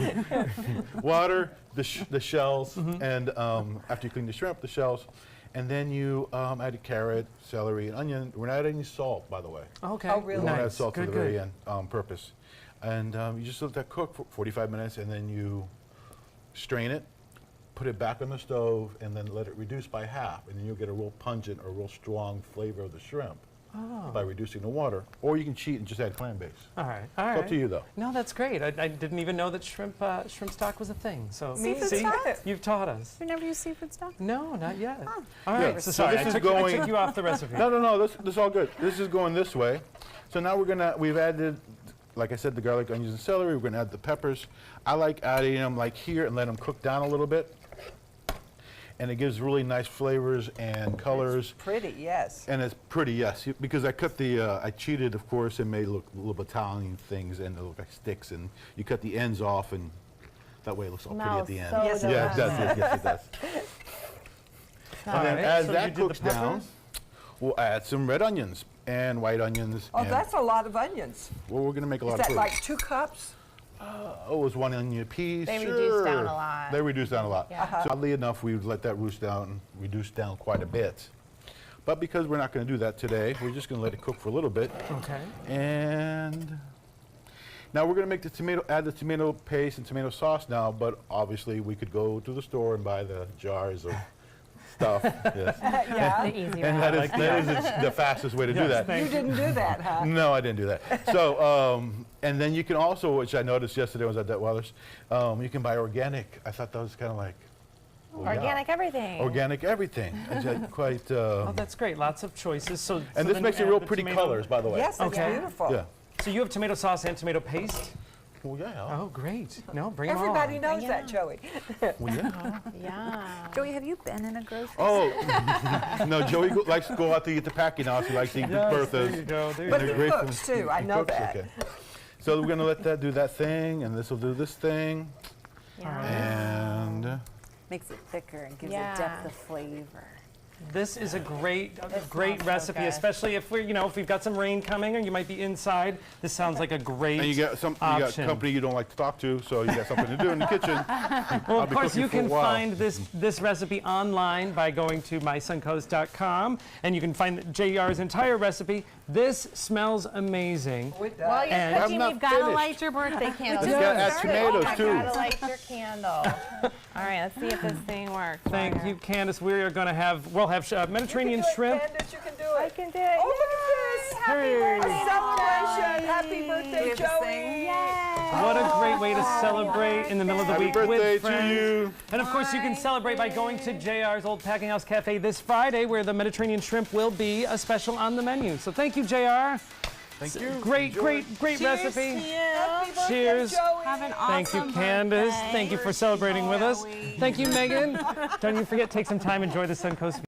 Water, the shells, and after you clean the shrimp, the shells, and then you add a carrot, celery, and onion. We're not adding any salt, by the way. Okay. Oh, really? We won't add Nice. salt Good, to the very good. end on purpose. And you just let that cook for 45 minutes, and then you strain it, put it back on the stove, and then let it reduce by half. And then you'll get a real pungent or real strong flavor of the shrimp by reducing the water. Or you can cheat and just add clam base. All right. All right. It's up to you, though. No, that's great. I didn't even know that shrimp stock was a thing. So Seafood see, stock? you've taught us. You never use seafood stock? No, not yet. Oh. All right. Yeah, So so sorry, this I is took going- you off the recipe. No, this is all good. This is going this way. So now we've added, like I said, the garlic, onions, and celery. We're going to add the peppers. I like adding them like here and let them cook down a little bit. And it gives really nice flavors and colors. It's pretty, yes. And it's pretty, yes, because I cut I cheated, of course, and made look little Italian things and they look like sticks. And you cut the ends off, and that way it looks all pretty at the end. So Yes, it Yeah, it does. Yes, it does. And then right, as so you that did the cooks down, peppers? we'll add some red onions and white onions. Oh, and, that's a lot of onions. well, we're going to make a lot Is of that food. like 2 cups? Oh, it was 1 onion a piece. They sure. reduced down a lot. They reduced down a lot. Yeah. So oddly enough, we would let that reduce down quite a bit. But because we're not going to do that today, we're just going to let it cook for a little bit. Okay. And now we're going to make add the tomato paste and tomato sauce now, but obviously we could go to the store and buy the jars of stuff. Yes. Yeah. The easy And route. that is the fastest way to do that. You didn't do that, huh? No, I didn't do that. So, and then you can also, which I noticed yesterday when I was at Detweiler's, you can buy organic. I thought that was kind of like, well, yeah. Organic everything. Organic everything. It's like quite. Oh, that's great. Lots of choices. So And so this then makes you it real add the pretty tomato- colors, by the way. Yes, it's Okay. beautiful. Yeah. So you have tomato sauce and tomato paste? Well, yeah. Oh, great. No, bring 'em Everybody on. knows that, Joey. Well, yeah. Yeah. Joey, have you been in a grocery Oh, no, Joey likes to go out to eat the packing house. He likes to eat the Berthas. There you go. There you But go. he Great cooks food. too, I He know cooks, that. okay. So we're going to let that do that thing, and this will do this thing. And Makes it thicker and gives Yeah. it depth of flavor. This is a great smells so recipe, good. especially if if we've got some rain coming or you might be inside. This sounds like a great you got option. company you don't like to talk to, so you got something to do in the kitchen. Well, I'll of be course, cooking you for a can while. find this recipe online by going to mysuncoast.com, and you can find JR's entire recipe. This smells amazing. While you're And- cooking, I'm you've not got to finished. light your birthday candle. You gotta add Started. tomatoes, Oh, too. I gotta light your candle. All right, let's see if this thing works. Thank you, Candace. We are going to we'll have Mediterranean shrimp. Candace, you can do I it. can do it. Oh, look at this. Happy Hey. birthday celebration. Happy birthday, Joey. What a great way to celebrate in the middle of the Happy week birthday with to friends. you. And of course, you can celebrate by going to JR's Old Packing House Cafe this Friday, where the Mediterranean shrimp will be a special on the menu. So thank you, JR. Thank you. Great recipe. Cheers. Have an Thank you, Candace. Thank you for celebrating with us. Thank you, Megan. Don't you forget, take some time, enjoy the Suncoast.